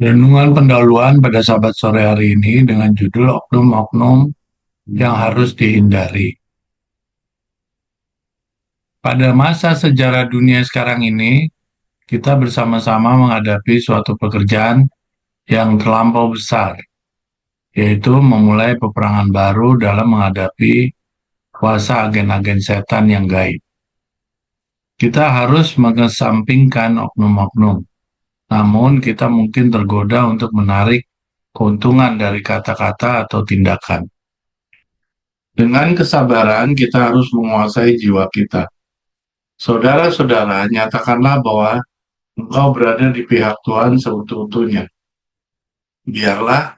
Renungan pendahuluan pada Sabat sore hari ini dengan judul Oknum-oknum yang harus dihindari. Pada masa sejarah dunia sekarang ini, kita bersama-sama menghadapi suatu pekerjaan yang terlampau besar, yaitu memulai peperangan baru dalam menghadapi kuasa agen-agen setan yang gaib. Kita harus mengesampingkan oknum-oknum, namun kita mungkin tergoda untuk menarik keuntungan dari kata-kata atau tindakan. Dengan kesabaran, kita harus menguasai jiwa kita. Saudara-saudara, nyatakanlah bahwa engkau berada di pihak Tuhan seutuh-utuhnya. Biarlah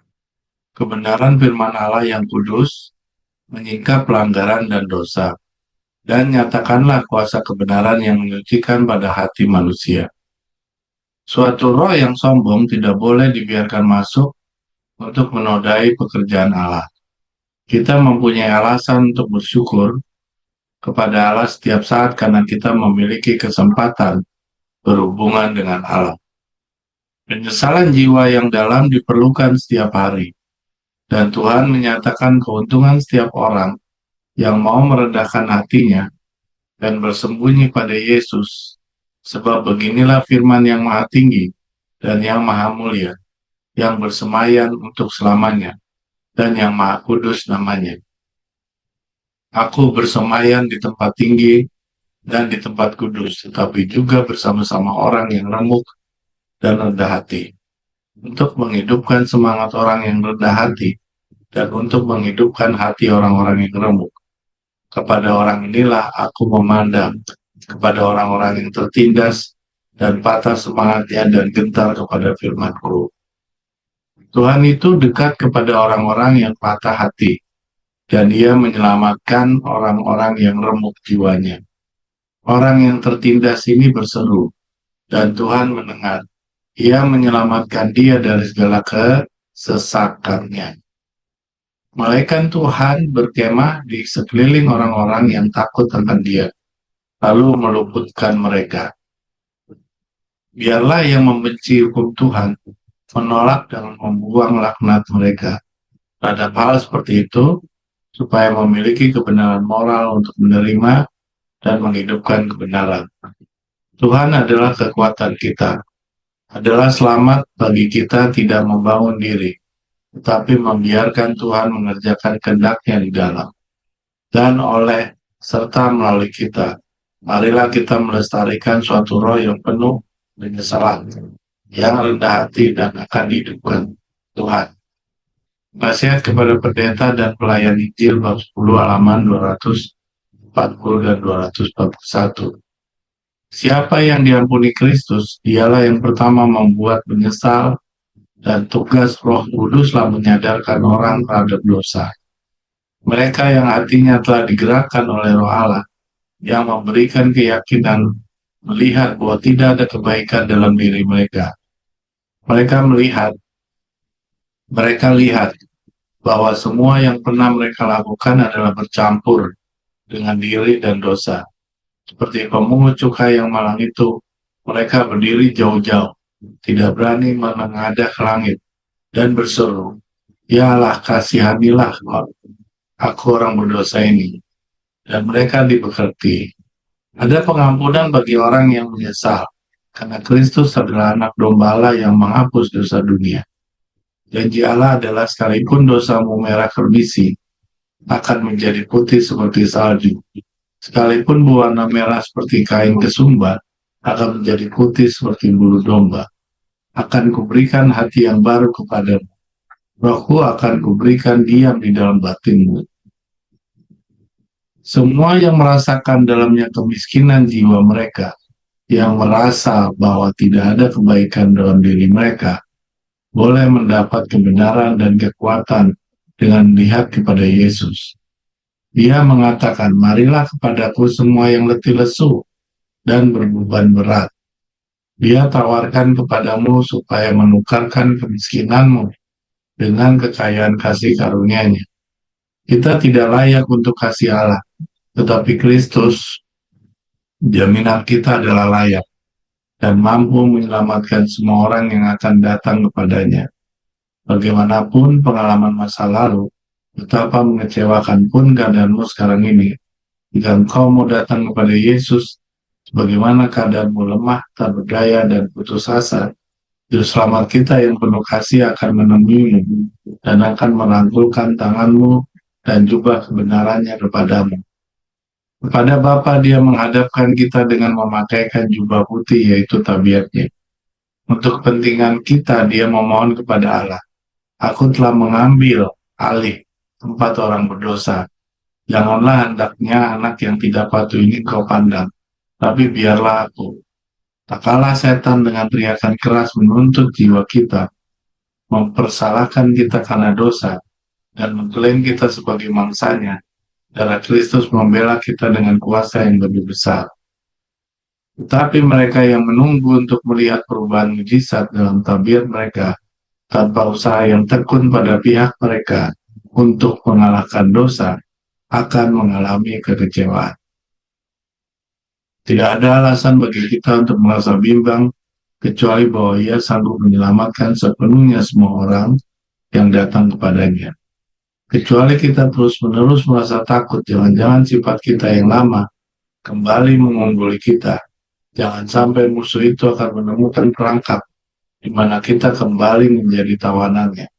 kebenaran firman Allah yang kudus menyingkap pelanggaran dan dosa, dan nyatakanlah kuasa kebenaran yang menyucikan pada hati manusia. Suatu roh yang sombong tidak boleh dibiarkan masuk untuk menodai pekerjaan Allah. Kita mempunyai alasan untuk bersyukur kepada Allah setiap saat karena kita memiliki kesempatan berhubungan dengan Allah. Penyesalan jiwa yang dalam diperlukan setiap hari, dan Tuhan menyatakan keuntungan setiap orang yang mau merendahkan hatinya dan bersembunyi pada Yesus, sebab beginilah firman yang maha tinggi dan yang maha mulia, yang bersemayan untuk selamanya, dan yang maha kudus namanya. Aku bersemayan di tempat tinggi dan di tempat kudus, tetapi juga bersama-sama orang yang remuk dan rendah hati, untuk menghidupkan semangat orang yang rendah hati dan untuk menghidupkan hati orang-orang yang remuk. Kepada orang inilah aku memandang, kepada orang-orang yang tertindas dan patah semangatnya dan gentar kepada firman-Ku. Tuhan itu dekat kepada orang-orang yang patah hati, dan Ia menyelamatkan orang-orang yang remuk jiwanya. Orang yang tertindas ini berseru, dan Tuhan mendengar. Ia menyelamatkan dia dari segala kesesakannya. Malaikat Tuhan berkemah di sekeliling orang-orang yang takut akan dia, lalu meluputkan mereka. Biarlah yang membenci hukum Tuhan menolak dan membuang laknat mereka. Terhadap hal seperti itu, supaya memiliki kebenaran moral untuk menerima dan menghidupkan kebenaran. Tuhan adalah kekuatan kita, adalah selamat bagi kita tidak membangun diri, tetapi membiarkan Tuhan mengerjakan kehendak-Nya di dalam dan oleh serta melalui kita. Marilah kita melestarikan suatu roh yang penuh penyesalan, yang rendah hati dan akan dihidupkan Tuhan. Nasihat kepada pendeta dan pelayan Injil bab 10 halaman 240 dan 241. Siapa yang diampuni Kristus, dialah yang pertama membuat menyesal, dan tugas Roh Kuduslah menyadarkan orang terhadap dosa. Mereka yang hatinya telah digerakkan oleh Roh Allah, yang memberikan keyakinan melihat bahwa tidak ada kebaikan dalam diri mereka. Mereka lihat bahwa semua yang pernah mereka lakukan adalah bercampur dengan diri dan dosa. Seperti pemungut cukai yang malang itu, mereka berdiri jauh-jauh, tidak berani menengadah ke langit, dan berseru, "Ya Allah, kasihanilah aku orang berdosa ini." Dan mereka diberkati. Ada pengampunan bagi orang yang menyesal, karena Kristus adalah anak domba Allah yang menghapus dosa dunia. Janji Allah adalah sekalipun dosamu merah kerbisi, akan menjadi putih seperti salju. Sekalipun berwarna merah seperti kain kesumba, akan menjadi putih seperti bulu domba. Akan kuberikan hati yang baru kepadamu. Rohku akan kuberikan diam di dalam batinmu. Semua yang merasakan dalamnya kemiskinan jiwa mereka, yang merasa bahwa tidak ada kebaikan dalam diri mereka, boleh mendapat kebenaran dan kekuatan dengan melihat kepada Yesus. Dia mengatakan, "Marilah kepadaku semua yang letih lesu dan berbeban berat. Dia tawarkan kepadamu supaya menukarkan kemiskinanmu dengan kekayaan kasih karunia-Nya." Kita tidak layak untuk kasih Allah, tetapi Kristus, jaminan kita adalah layak. dan mampu menyelamatkan semua orang yang akan datang kepadanya. Bagaimanapun pengalaman masa lalu, betapa mengecewakan pun keadaanmu sekarang ini. Jika engkau mau datang kepada Yesus, sebagaimana keadaanmu lemah, tak berdaya, dan putus asa, Juru Selamat kita yang penuh kasih akan menemuimu dan akan merangkulkan tanganmu dan juga kebenarannya kepadamu. Kepada Bapa dia menghadapkan kita dengan memakaikan jubah putih, yaitu tabiatnya. Untuk kepentingan kita dia memohon kepada Allah, aku telah mengambil alih tempat orang berdosa. Janganlah hendaknya anak yang tidak patuh ini kau pandang, tapi biarlah aku. Tak kalah setan dengan teriakan keras menuntut jiwa kita, mempersalahkan kita karena dosa, dan mengklaim kita sebagai mangsanya. Darah Kristus membela kita dengan kuasa yang lebih besar. Tetapi mereka yang menunggu untuk melihat perubahan mujizat dalam tabiat mereka, tanpa usaha yang tekun pada pihak mereka untuk mengalahkan dosa, akan mengalami kekecewaan. Tidak ada alasan bagi kita untuk merasa bimbang, kecuali bahwa ia sanggup menyelamatkan sepenuhnya semua orang yang datang kepadanya. Kecuali kita terus-menerus merasa takut, jangan-jangan sifat kita yang lama kembali mengungguli kita. Jangan sampai musuh itu akan menemukan perangkap di mana kita kembali menjadi tawanannya.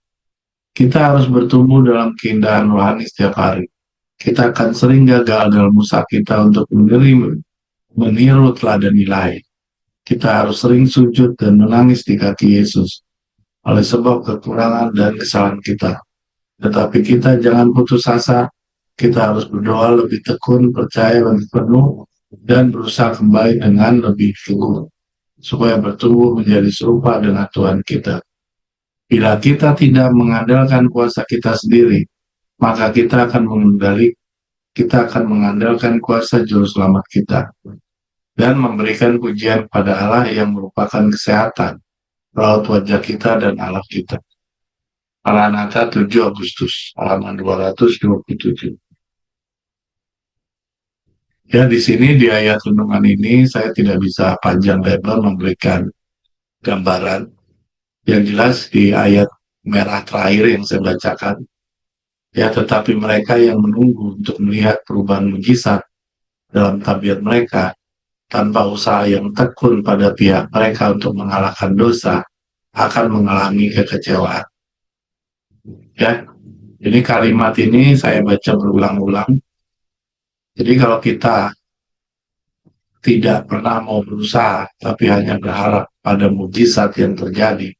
Kita harus bertumbuh dalam keindahan rohani setiap hari. Kita akan sering gagal dalam usaha kita untuk meniru teladan ilahi. Kita harus sering sujud dan menangis di kaki Yesus oleh sebab kekurangan dan kesalahan kita. Tetapi kita jangan putus asa, kita harus berdoa lebih tekun, percaya lebih penuh, dan berusaha kembali dengan lebih teguh, supaya bertumbuh menjadi serupa dengan Tuhan kita. Bila kita tidak mengandalkan kuasa kita sendiri, maka kita akan mengandalkan kuasa Juru Selamat kita, dan memberikan pujian pada Allah yang merupakan kesehatan, raut wajah kita dan Allah kita. Maranatha 7 Agustus, halaman 227. Ya, di sini di ayat renungan ini saya tidak bisa panjang lebar memberikan gambaran. Yang jelas di ayat merah terakhir yang saya bacakan, ya tetapi mereka yang menunggu untuk melihat perubahan mujizat dalam tabiat mereka tanpa usaha yang tekun pada pihak mereka untuk mengalahkan dosa akan mengalami kekecewaan. Ya, jadi kalimat ini saya baca berulang-ulang. Jadi kalau kita tidak pernah mau berusaha, tapi hanya berharap pada mujizat yang terjadi,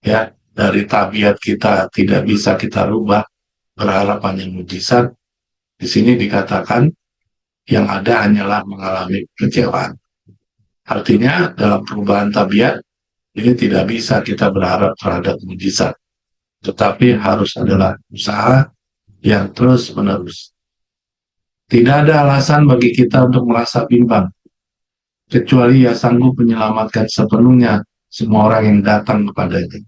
ya dari tabiat kita tidak bisa kita rubah, berharap hanya mujizat. Di sini dikatakan yang ada hanyalah mengalami kecewaan. Artinya dalam perubahan tabiat ini tidak bisa kita berharap terhadap mujizat, tetapi harus adalah usaha yang terus-menerus. Tidak ada alasan bagi kita untuk merasa bimbang, kecuali ia sanggup menyelamatkan sepenuhnya semua orang yang datang kepadanya.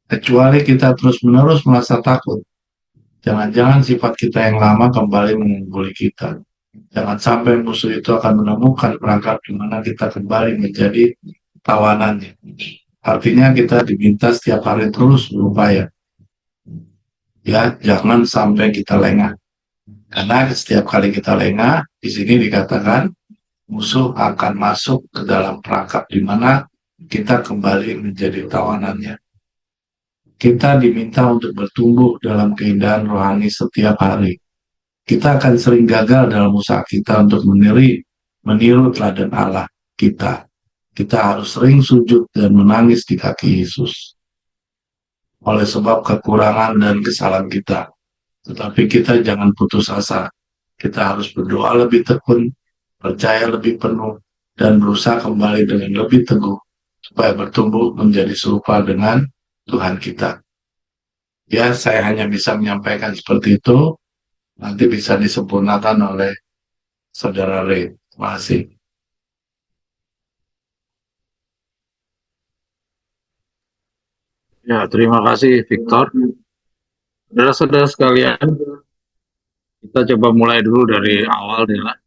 Kecuali kita terus-menerus merasa takut, jangan-jangan sifat kita yang lama kembali mengungguli kita. Jangan sampai musuh itu akan menemukan perangkap di mana kita kembali menjadi tawanannya. Artinya kita diminta setiap hari terus berupaya. Ya, jangan sampai kita lengah. Karena setiap kali kita lengah, di sini dikatakan musuh akan masuk ke dalam perangkap di mana kita kembali menjadi tawanannya. Kita diminta untuk bertumbuh dalam keindahan rohani setiap hari. Kita akan sering gagal dalam usaha kita untuk meniru teladan Allah kita. Kita harus sering sujud dan menangis di kaki Yesus oleh sebab kekurangan dan kesalahan kita. Tetapi kita jangan putus asa. Kita harus berdoa lebih tekun, percaya lebih penuh, dan berusaha kembali dengan lebih teguh supaya bertumbuh menjadi serupa dengan Tuhan kita. Ya, saya hanya bisa menyampaikan seperti itu. Nanti bisa disempurnakan oleh Saudara Ray. Terima kasih. Ya, terima kasih Victor. Saudara-saudara sekalian, kita coba mulai dulu dari awal nih lah.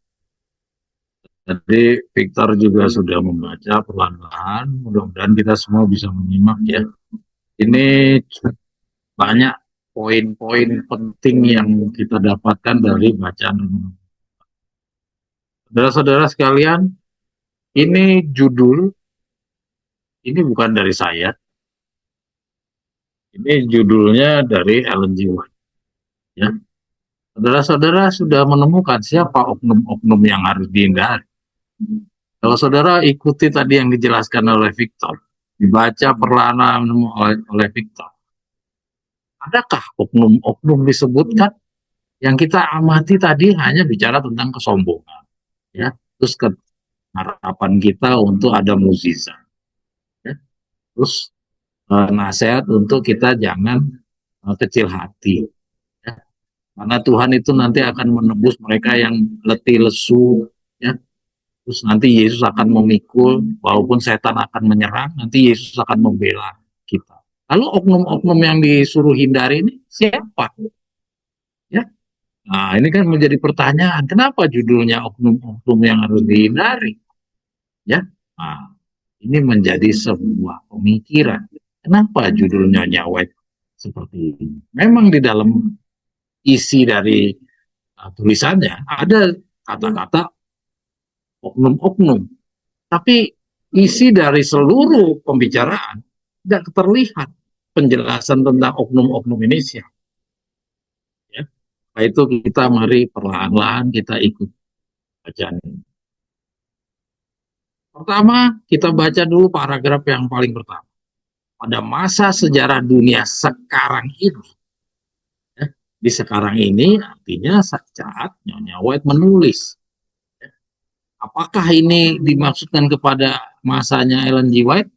Jadi Victor juga sudah membaca perlahan-lahan. Mudah-mudahan kita semua bisa menyimak ya. Ini banyak poin-poin penting yang kita dapatkan dari bacaan. Saudara-saudara sekalian, ini judul, ini bukan dari saya. Ini judulnya dari Ellen G. White. Ya. Saudara-saudara sudah menemukan siapa oknum-oknum yang harus dihindari. Kalau saudara ikuti tadi yang dijelaskan oleh Victor, dibaca perlahan oleh Victor, adakah oknum-oknum disebutkan? Yang kita amati tadi hanya bicara tentang kesombongan, ya, terus harapan kita untuk ada mukjizat, ya, terus nasihat untuk kita jangan kecil hati, ya, karena Tuhan itu nanti akan menebus mereka yang letih lesu, ya, terus nanti Yesus akan memikul, walaupun setan akan menyerang, nanti Yesus akan membela kita. Lalu oknum-oknum yang disuruh hindari ini siapa? Ya, nah, ini kan menjadi pertanyaan, kenapa judulnya oknum-oknum yang harus dihindari? Ya, nah, ini menjadi sebuah pemikiran. Kenapa judulnya nyawet seperti ini? Memang di dalam isi dari tulisannya ada kata-kata oknum-oknum, tapi isi dari seluruh pembicaraan tidak terlihat penjelasan tentang oknum-oknum Indonesia. Ya, nah, itu kita mari perlahan-lahan kita ikut bacaan ini. Pertama, kita baca dulu paragraf yang paling pertama. Pada masa sejarah dunia sekarang ini, ya, di sekarang ini artinya saat Nyonya White menulis. Ya, apakah ini dimaksudkan kepada masanya Ellen G. White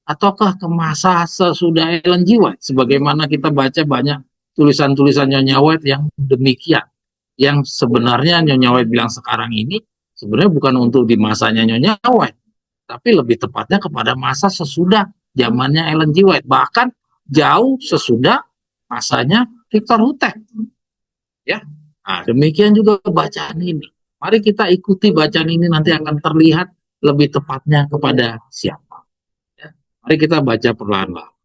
ataukah ke masa sesudah Ellen G. White? Sebagaimana kita baca banyak tulisan-tulisan Nyonya White yang demikian. Yang sebenarnya Nyonya White bilang sekarang ini sebenarnya bukan untuk di masanya Nyonya White, tapi lebih tepatnya kepada masa sesudah zamannya Ellen G. White, bahkan jauh sesudah masanya Victor Hutek. Ya, nah, demikian juga bacaan ini. Mari kita ikuti bacaan ini, nanti akan terlihat lebih tepatnya kepada siapa. Ya. Mari kita baca perlahan-lahan.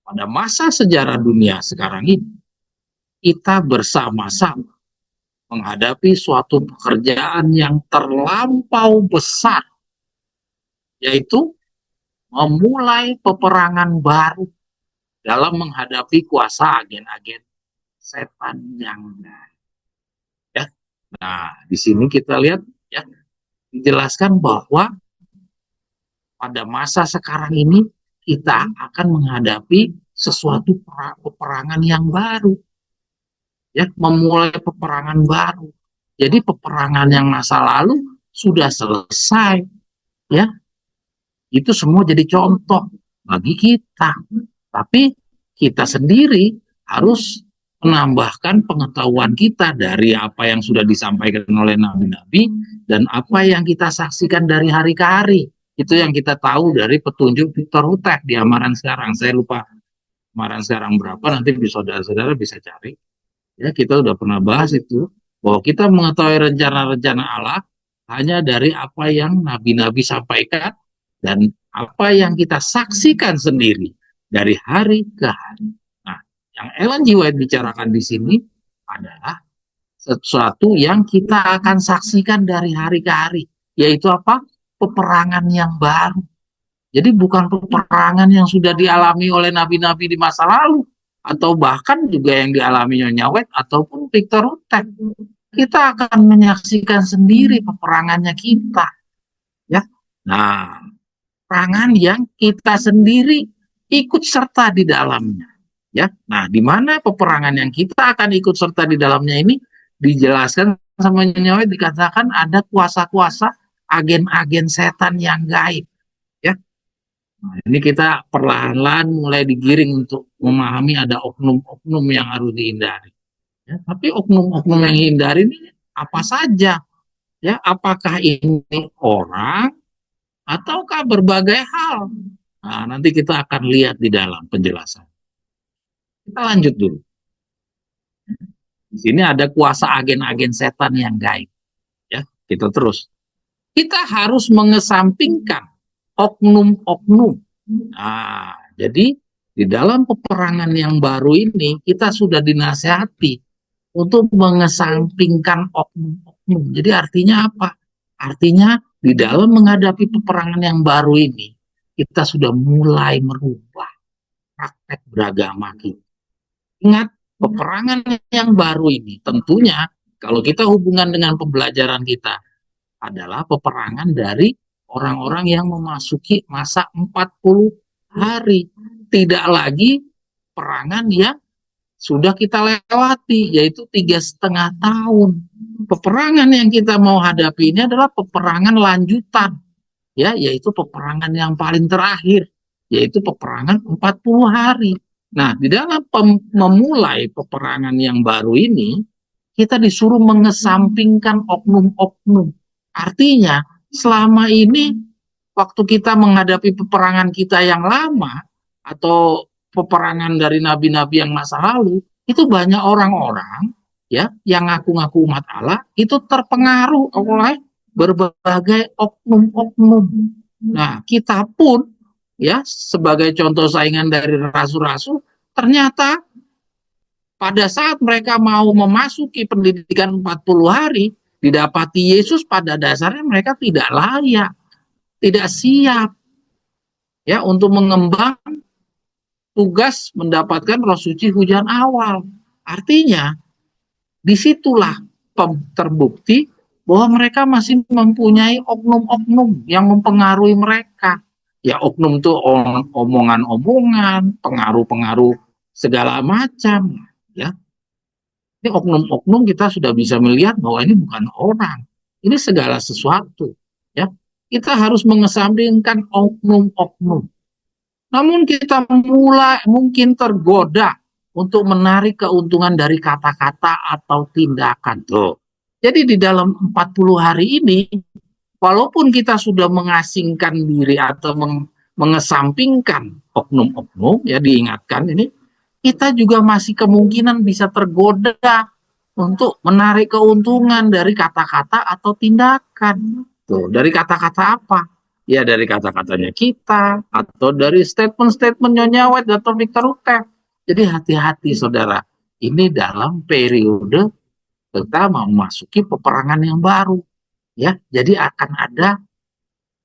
Pada masa sejarah dunia sekarang ini, kita bersama-sama menghadapi suatu pekerjaan yang terlampau besar, yaitu memulai peperangan baru dalam menghadapi kuasa agen-agen setan yang lain. Ya. Nah, di sini kita lihat ya dijelaskan bahwa pada masa sekarang ini kita akan menghadapi sesuatu peperangan yang baru. Ya, memulai peperangan baru. Jadi peperangan yang masa lalu sudah selesai, ya. Itu semua jadi contoh bagi kita. Tapi kita sendiri harus menambahkan pengetahuan kita dari apa yang sudah disampaikan oleh nabi-nabi dan apa yang kita saksikan dari hari ke hari. Itu yang kita tahu dari petunjuk Victor Hutek di Amaran Sekarang. Saya lupa Amaran Sekarang berapa, nanti saudara-saudara bisa cari. Ya, kita udah pernah bahas itu, bahwa kita mengetahui rencana-rencana Allah hanya dari apa yang nabi-nabi sampaikan dan apa yang kita saksikan sendiri dari hari ke hari. Nah, yang Ellen G. White bicarakan di sini adalah sesuatu yang kita akan saksikan dari hari ke hari, yaitu apa? Peperangan yang baru. Jadi bukan peperangan yang sudah dialami oleh nabi-nabi di masa lalu, atau bahkan juga yang dialami Nyonya White ataupun Victor Hutek. Kita akan menyaksikan sendiri peperangannya kita. Ya, nah, peperangan yang kita sendiri ikut serta di dalamnya. Ya, nah, di mana peperangan yang kita akan ikut serta di dalamnya ini dijelaskan sama Nyonya White, dikatakan ada kuasa-kuasa agen-agen setan yang gaib. Ya, nah, ini kita perlahan-lahan mulai digiring untuk memahami ada oknum-oknum yang harus dihindari. Ya, tapi oknum-oknum yang dihindari ini apa saja? Ya, apakah ini orang ataukah berbagai hal? Nah, nanti kita akan lihat di dalam penjelasan. Kita lanjut dulu. Di sini ada kuasa agen-agen setan yang gaib. Ya, kita terus. kita harus mengesampingkan oknum-oknum. Nah, jadi di dalam peperangan yang baru ini kita sudah dinasihati untuk mengesampingkan oknum-oknum. Jadi artinya apa? Artinya di dalam menghadapi peperangan yang baru ini kita sudah mulai merubah praktek beragama kita. Ingat, peperangan yang baru ini tentunya kalau kita hubungan dengan pembelajaran kita adalah peperangan dari orang-orang yang memasuki masa 40 hari. Tidak lagi perangan yang sudah kita lewati, yaitu 3,5 tahun. Peperangan yang kita mau hadapi ini adalah peperangan lanjutan, ya, yaitu peperangan yang paling terakhir, yaitu peperangan 40 hari. Nah, di dalam memulai peperangan yang baru ini, kita disuruh mengesampingkan oknum-oknum. Artinya, selama ini waktu kita menghadapi peperangan kita yang lama atau peperangan dari nabi-nabi yang masa lalu, itu banyak orang-orang ya yang ngaku-ngaku umat Allah itu terpengaruh oleh berbagai oknum-oknum. Nah, kita pun ya sebagai contoh saingan dari rasul-rasul, ternyata pada saat mereka mau memasuki pendidikan 40 hari, didapati Yesus, pada dasarnya mereka tidak layak, tidak siap ya untuk mengemban tugas mendapatkan roh suci hujan awal. Artinya, disitulah terbukti bahwa mereka masih mempunyai oknum-oknum yang mempengaruhi mereka. Ya, oknum itu omongan-omongan, pengaruh-pengaruh segala macam. Ya, ini oknum-oknum kita sudah bisa melihat bahwa ini bukan orang, ini segala sesuatu. Ya, kita harus mengesampingkan oknum-oknum. Namun kita mulai mungkin tergoda untuk menarik keuntungan dari kata-kata atau tindakan. Tuh. Jadi di dalam 40 hari ini, walaupun kita sudah mengasingkan diri atau mengesampingkan oknum-oknum, ya diingatkan ini, kita juga masih kemungkinan bisa tergoda untuk menarik keuntungan dari kata-kata atau tindakan. Tuh, dari kata-kata apa? Ya dari kata-katanya kita, atau dari statement-statement Nyonya White atau Victor Rutte. Jadi hati-hati saudara, ini dalam periode kita memasuki peperangan yang baru. Ya, jadi akan ada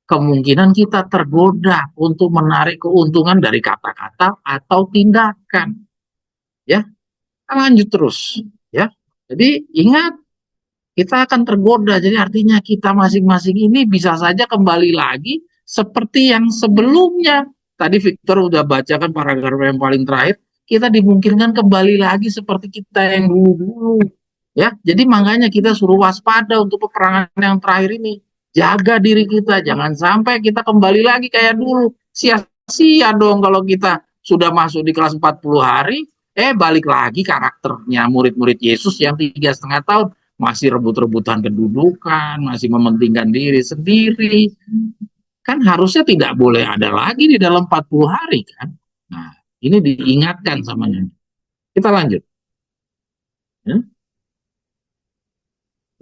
kemungkinan kita tergoda untuk menarik keuntungan dari kata-kata atau tindakan. Ya, lanjut terus. Ya, jadi ingat kita akan tergoda. Jadi artinya kita masing-masing ini bisa saja kembali lagi seperti yang sebelumnya. Tadi Victor udah bacakan paragraf yang paling terakhir. Kita dimungkinkan kembali lagi seperti kita yang dulu-dulu. Ya, jadi makanya kita suruh waspada untuk peperangan yang terakhir ini. Jaga diri kita, jangan sampai kita kembali lagi kayak dulu. Sia-sia dong kalau kita sudah masuk di kelas 40 hari, balik lagi karakternya murid-murid Yesus yang 3,5 tahun masih rebut-rebutan kedudukan, masih mementingkan diri sendiri. Kan harusnya tidak boleh ada lagi di dalam 40 hari kan. Nah, ini diingatkan sama Nyonya. Kita lanjut. Ya.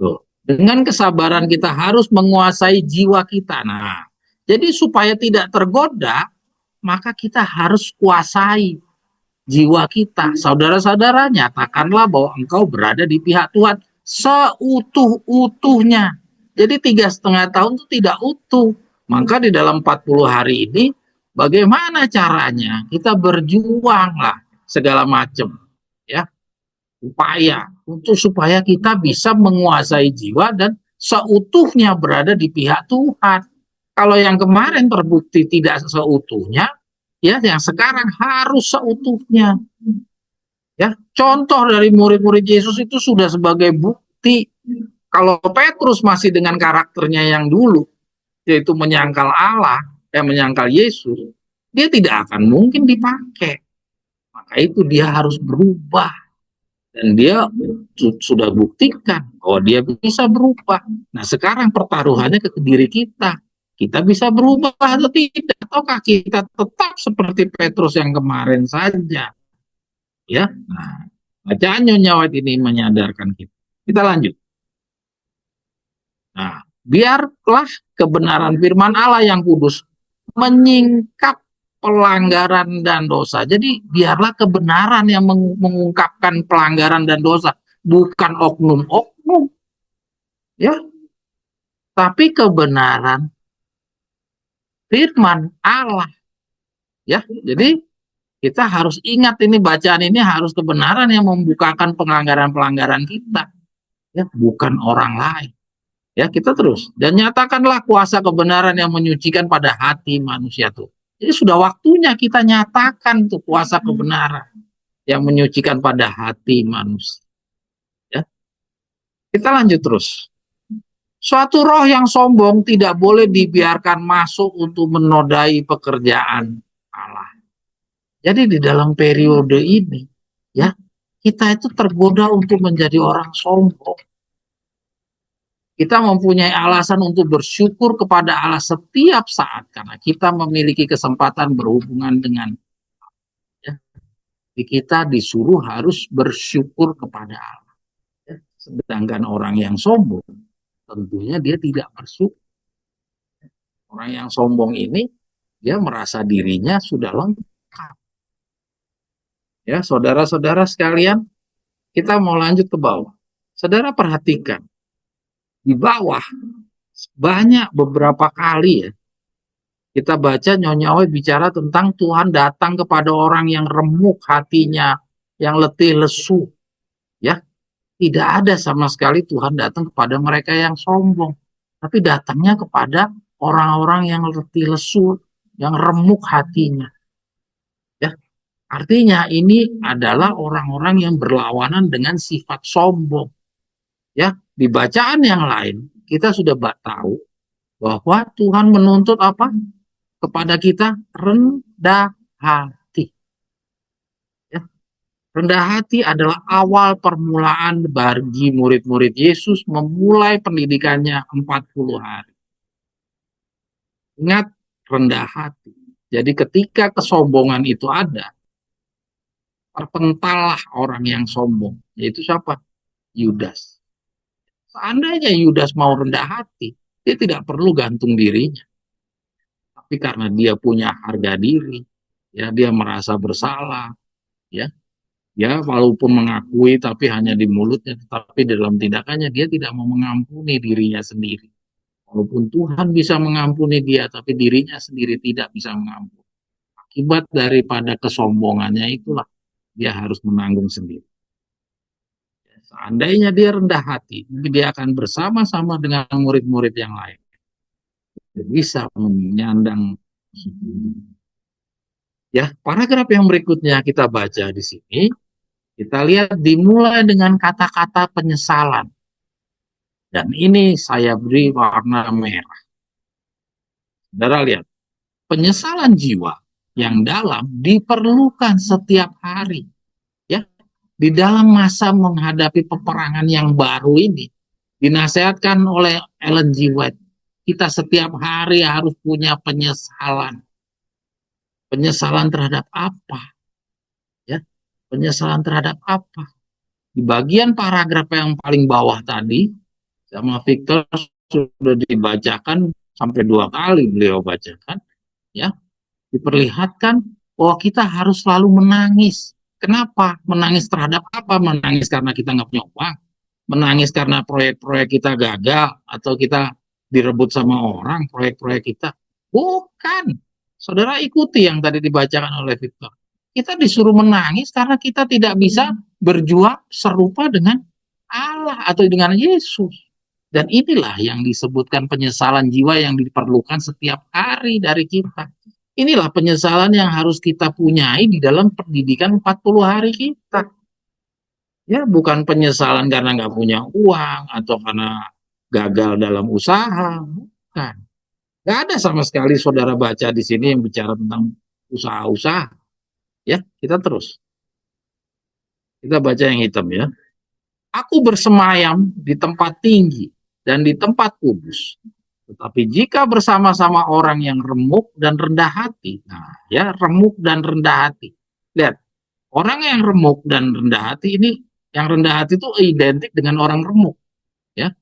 Tuh. Dengan kesabaran kita harus menguasai jiwa kita. Nah, jadi supaya tidak tergoda, maka kita harus kuasai jiwa kita. Saudara-saudara, nyatakanlah bahwa engkau berada di pihak Tuhan seutuh-utuhnya. Jadi 3,5 tahun itu tidak utuh. Maka di dalam 40 hari ini, bagaimana caranya? Kita berjuang lah segala macam. Ya, upaya untuk supaya kita bisa menguasai jiwa dan seutuhnya berada di pihak Tuhan. Kalau yang kemarin terbukti tidak seutuhnya, ya yang sekarang harus seutuhnya. Ya, contoh dari murid-murid Yesus itu sudah sebagai bukti. Kalau Petrus masih dengan karakternya yang dulu, yaitu menyangkal Allah, menyangkal Yesus, dia tidak akan mungkin dipakai. Maka itu dia harus berubah. Dan dia sudah buktikan bahwa dia bisa berubah. Nah, sekarang pertaruhannya ke diri kita. Kita bisa berubah atau tidak? Ataukah kita tetap seperti Petrus yang kemarin saja? Ya, nah, bacaan Nyonya White ini menyadarkan kita. Kita lanjut. Nah, Biarlah kebenaran firman Allah yang kudus menyingkap pelanggaran dan dosa. Jadi biarlah kebenaran yang mengungkapkan pelanggaran dan dosa, bukan oknum-oknum, ya, tapi kebenaran firman Allah, ya. Jadi kita harus ingat ini bacaan ini harus kebenaran yang membukakan pelanggaran-pelanggaran kita, ya, bukan orang lain. Ya, kita terus. Dan nyatakanlah kuasa kebenaran yang menyucikan pada hati manusia tuh. Jadi sudah waktunya kita nyatakan tuh kuasa kebenaran yang menyucikan pada hati manusia. Ya. Kita lanjut terus. Suatu roh yang sombong tidak boleh dibiarkan masuk untuk menodai pekerjaan Allah. Jadi di dalam periode ini, ya, kita itu tergoda untuk menjadi orang sombong. Kita mempunyai alasan untuk bersyukur kepada Allah setiap saat karena kita memiliki kesempatan berhubungan dengan, ya, kita disuruh harus bersyukur kepada Allah. Ya. Sedangkan orang yang sombong tentunya dia tidak bersyukur. Orang yang sombong ini dia merasa dirinya sudah lengkap. Ya, saudara-saudara sekalian, kita mau lanjut ke bawah. Saudara perhatikan di bawah banyak beberapa kali, ya, kita baca Nyonya Owe bicara tentang Tuhan datang kepada orang yang remuk hatinya, yang letih lesu. Ya, tidak ada sama sekali Tuhan datang kepada mereka yang sombong, tapi datangnya kepada orang-orang yang letih lesu, yang remuk hatinya. Ya, artinya ini adalah orang-orang yang berlawanan dengan sifat sombong. Ya, di bacaan yang lain kita sudah tahu bahwa Tuhan menuntut apa? Kepada kita rendah hati. Ya. Rendah hati adalah awal permulaan bagi murid-murid Yesus memulai pendidikannya 40 hari. Ingat, rendah hati. Jadi ketika kesombongan itu ada, terpentallah orang yang sombong. Yaitu siapa? Yudas. Seandainya Yudas mau rendah hati, dia tidak perlu gantung dirinya. Tapi karena dia punya harga diri, ya, dia merasa bersalah, ya, ya, walaupun mengakui tapi hanya di mulutnya, tetapi dalam tindakannya dia tidak mau mengampuni dirinya sendiri. Walaupun Tuhan bisa mengampuni dia, tapi dirinya sendiri tidak bisa mengampuni. Akibat daripada kesombongannya itulah dia harus menanggung sendiri. Seandainya dia rendah hati, dia akan bersama-sama dengan murid-murid yang lain. Dia bisa menyandang. Ya, paragraf yang berikutnya kita baca di sini, kita lihat dimulai dengan kata-kata penyesalan. Dan ini saya beri warna merah. Saudara lihat, penyesalan jiwa yang dalam diperlukan setiap hari. Ya, di dalam masa menghadapi peperangan yang baru ini, dinasihatkan oleh Ellen G. White, kita setiap hari harus punya penyesalan. Penyesalan terhadap apa? Ya, penyesalan terhadap apa? Di bagian paragraf yang paling bawah tadi, sama Victor sudah dibacakan sampai 2 kali beliau bacakan, ya, diperlihatkan bahwa kita harus selalu menangis. Kenapa? Menangis terhadap apa? Menangis karena kita nggak punya uang, menangis karena proyek-proyek kita gagal atau kita direbut sama orang proyek-proyek kita. Bukan. Saudara ikuti yang tadi dibacakan oleh Victor. Kita disuruh menangis karena kita tidak bisa berjuang serupa dengan Allah atau dengan Yesus. Dan inilah yang disebutkan penyesalan jiwa yang diperlukan setiap hari dari kita. Inilah penyesalan yang harus kita punyai di dalam pendidikan 40 hari kita. Ya, bukan penyesalan karena nggak punya uang atau karena gagal dalam usaha. Bukan. Nggak ada sama sekali saudara baca di sini yang bicara tentang usaha-usaha. Ya, kita terus. Kita baca yang hitam ya. Aku bersemayam di tempat tinggi dan di tempat kudus. Tetapi jika bersama-sama orang yang remuk dan rendah hati, nah ya, remuk dan rendah hati. Lihat, orang yang remuk dan rendah hati ini, yang rendah hati itu identik dengan orang remuk, ya.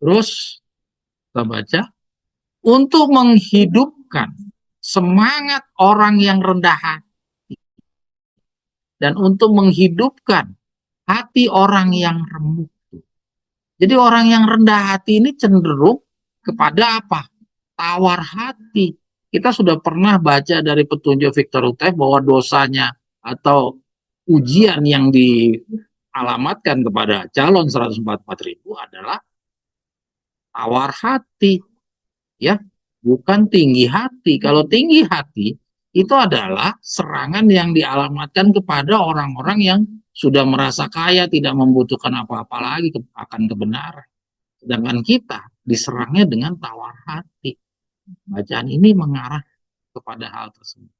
Terus kita baca, untuk menghidupkan semangat orang yang rendah hati dan untuk menghidupkan hati orang yang remuk. Jadi orang yang rendah hati ini cenderung kepada apa? Tawar hati. Kita sudah pernah baca dari petunjuk Victor Utef bahwa dosanya atau ujian yang dialamatkan kepada calon 144.000 adalah tawar hati, ya, bukan tinggi hati. Kalau tinggi hati itu adalah serangan yang dialamatkan kepada orang-orang yang sudah merasa kaya, tidak membutuhkan apa-apa lagi akan kebenaran. Sedangkan kita diserangnya dengan tawar hati. Bacaan ini mengarah kepada hal tersebut.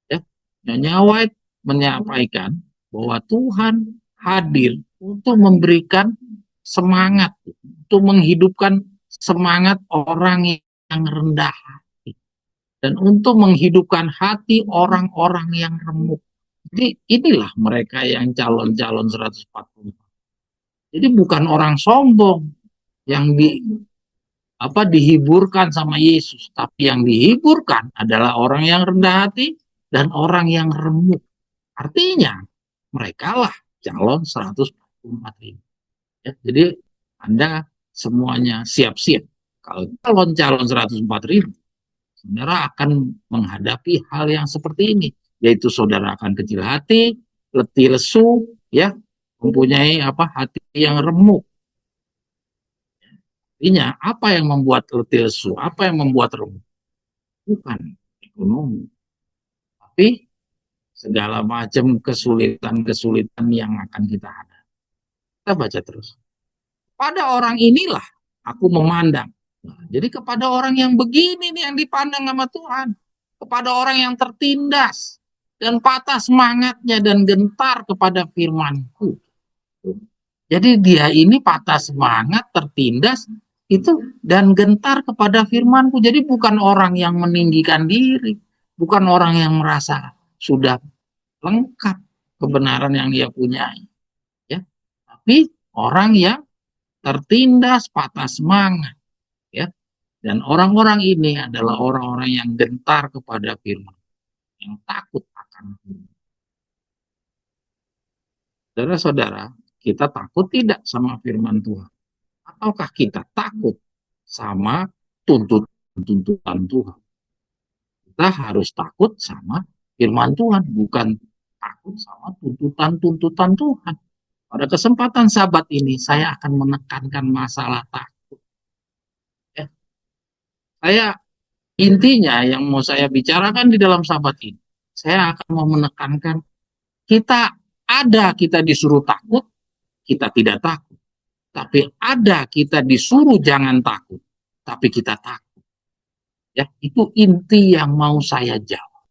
Ya. Nyonya White menyampaikan bahwa Tuhan hadir untuk memberikan semangat, untuk menghidupkan semangat orang yang rendah hati, dan untuk menghidupkan hati orang-orang yang remuk. Jadi inilah mereka yang calon-calon 144. Jadi bukan orang sombong yang dihiburkan sama Yesus, tapi yang dihiburkan adalah orang yang rendah hati dan orang yang remuk. Artinya mereka lah calon 144.000. Ya, jadi Anda semuanya siap-siap. Kalau calon 144.000, saudara akan menghadapi hal yang seperti ini, yaitu saudara akan kecil hati, letih lesu, ya, mempunyai hati yang remuk. Artinya apa yang membuat letih lesu, apa yang membuat remuk? Bukan ekonomi, tapi segala macam kesulitan-kesulitan yang akan kita hadapi. Kita baca terus. Pada orang inilah aku memandang. Nah, jadi kepada orang yang begini nih yang dipandang sama Tuhan. Kepada orang yang tertindas dan patah semangatnya dan gentar kepada firman-Ku. Jadi dia ini patah semangat, tertindas itu dan gentar kepada firman-Ku. Jadi bukan orang yang meninggikan diri, bukan orang yang merasa sudah lengkap kebenaran yang dia punyai, ya. Tapi orang yang tertindas, patah semangat, ya. Dan orang-orang ini adalah orang-orang yang gentar kepada firman, yang takut akan firman. Saudara-saudara, kita takut tidak sama firman Tuhan? Ataukah kita takut sama tuntutan Tuhan? Kita harus takut sama firman Tuhan, bukan takut sama tuntutan Tuhan. Pada kesempatan Sabat ini, saya akan menekankan masalah takut. Ya. Saya intinya yang mau saya bicarakan di dalam Sabat ini, saya akan mau menekankan kita disuruh takut, kita tidak takut. Tapi ada kita disuruh jangan takut, tapi kita takut. Ya, itu inti yang mau saya jawab.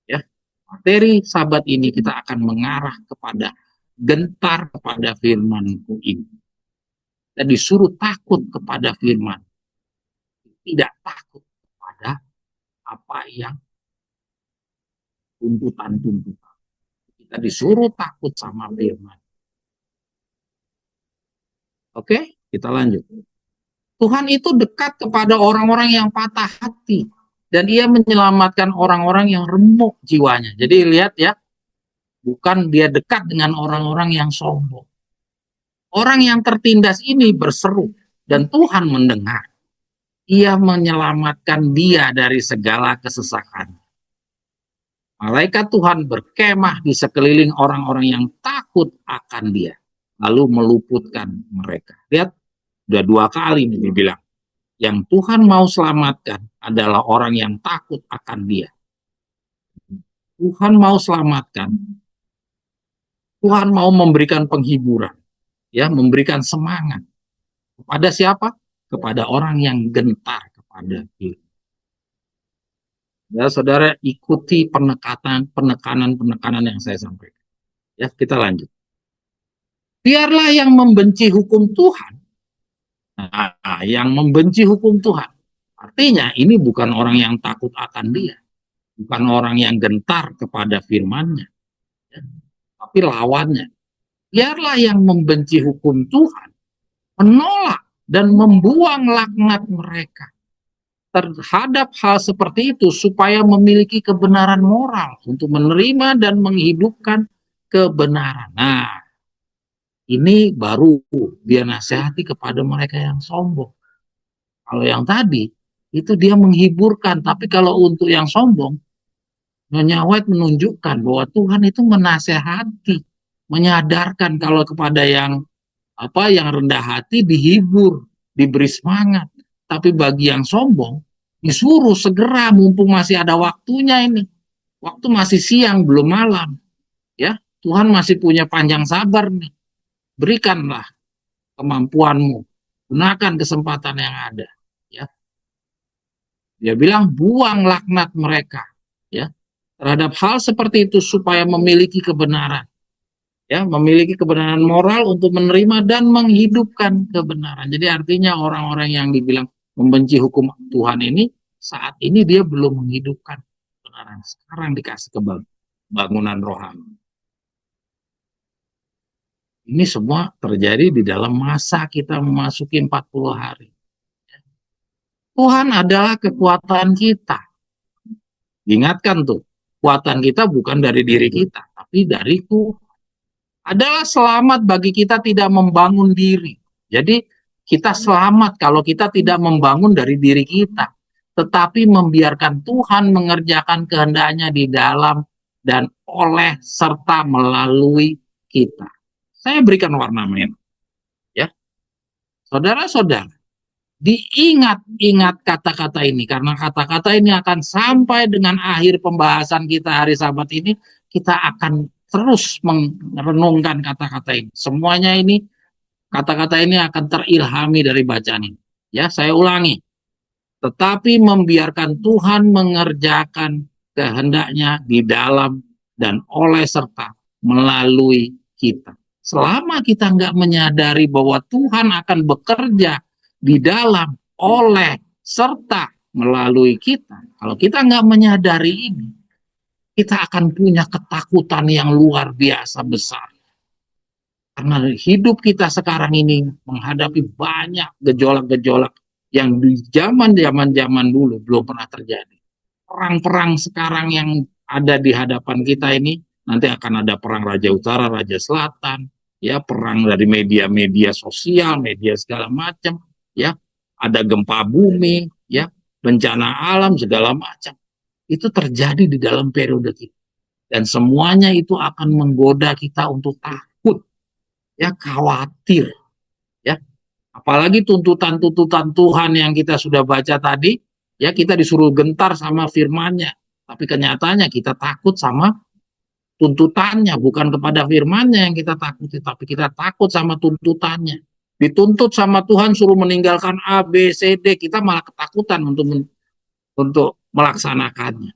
Ya, materi Sabat ini kita akan mengarah kepada gentar kepada firman-Ku ini. Kita disuruh takut kepada firman, tidak takut kepada apa yang tuntutan-tuntutan. Kita disuruh takut sama firman. Oke, kita lanjut. Tuhan itu dekat kepada orang-orang yang patah hati dan ia menyelamatkan orang-orang yang remuk jiwanya. Jadi lihat ya, bukan dia dekat dengan orang-orang yang sombong. Orang yang tertindas ini berseru dan Tuhan mendengar. Ia menyelamatkan dia dari segala kesesakan. Malaikat Tuhan berkemah di sekeliling orang-orang yang takut akan dia, lalu meluputkan mereka. Lihat, udah 2 kali dibilang. Yang Tuhan mau selamatkan adalah orang yang takut akan dia. Tuhan mau selamatkan. Tuhan mau memberikan penghiburan, ya, memberikan semangat. Kepada siapa? Kepada orang yang gentar kepada dia. Ya, saudara ikuti penekanan yang saya sampaikan. Ya, kita lanjut. Biarlah yang membenci hukum Tuhan. Nah, yang membenci hukum Tuhan. Artinya ini bukan orang yang takut akan dia. Bukan orang yang gentar kepada firman-Nya. Ya, tapi lawannya. Biarlah yang membenci hukum Tuhan menolak dan membuang laknat mereka terhadap hal seperti itu supaya memiliki kebenaran moral untuk menerima dan menghidupkan kebenaran. Nah, ini baru dia nasihati kepada mereka yang sombong. Kalau yang tadi itu dia menghiburkan, tapi kalau untuk yang sombong, Nyonya White menunjukkan bahwa Tuhan itu menasehati, menyadarkan kalau kepada yang rendah hati dihibur, diberi semangat. Tapi bagi yang sombong disuruh segera mumpung masih ada waktunya ini. Waktu masih siang belum malam, ya. Tuhan masih punya panjang sabar nih. Berikanlah kemampuanmu. Gunakan kesempatan yang ada, ya. Dia bilang buang laknat mereka, ya. Terhadap hal seperti itu supaya memiliki kebenaran, ya, memiliki kebenaran moral untuk menerima dan menghidupkan kebenaran. Jadi artinya orang-orang yang dibilang membenci hukum Tuhan ini saat ini dia belum menghidupkan kebenaran. Sekarang dikasih bangunan rohani. Ini semua terjadi di dalam masa kita memasuki 40 hari. Tuhan adalah kekuatan kita. Ingatkan tuh, kekuatan kita bukan dari diri kita, tapi dari Tuhan. Adalah selamat bagi kita tidak membangun diri. Jadi kita selamat kalau kita tidak membangun dari diri kita, tetapi membiarkan Tuhan mengerjakan kehendaknya di dalam dan oleh serta melalui kita. Saya berikan warna merah, ya. Saudara-saudara, diingat-ingat kata-kata ini, karena kata-kata ini akan sampai dengan akhir pembahasan kita hari Sabat ini, kita akan terus merenungkan kata-kata ini. Semuanya ini, kata-kata ini akan terilhami dari bacaan ini. Ya, saya ulangi. Tetapi membiarkan Tuhan mengerjakan kehendaknya di dalam dan oleh serta melalui kita. Selama kita nggak menyadari bahwa Tuhan akan bekerja di dalam, oleh, serta melalui kita. Kalau kita nggak menyadari ini, kita akan punya ketakutan yang luar biasa besar. Karena hidup kita sekarang ini menghadapi banyak gejolak-gejolak yang di zaman dulu belum pernah terjadi. Perang-perang sekarang yang ada di hadapan kita ini, nanti akan ada perang Raja Utara, Raja Selatan, ya, perang dari media-media sosial, media segala macam, ya, ada gempa bumi, ya, bencana alam segala macam. Itu terjadi di dalam periode kita. Dan semuanya itu akan menggoda kita untuk takut, ya, khawatir, ya. Apalagi tuntutan-tuntutan Tuhan yang kita sudah baca tadi, ya, kita disuruh gentar sama firman-Nya. Tapi kenyataannya kita takut sama tuntutannya, bukan kepada firman-Nya yang kita takuti, tapi kita takut sama tuntutannya. Dituntut sama Tuhan suruh meninggalkan A, B, C, D, kita malah ketakutan untuk melaksanakannya.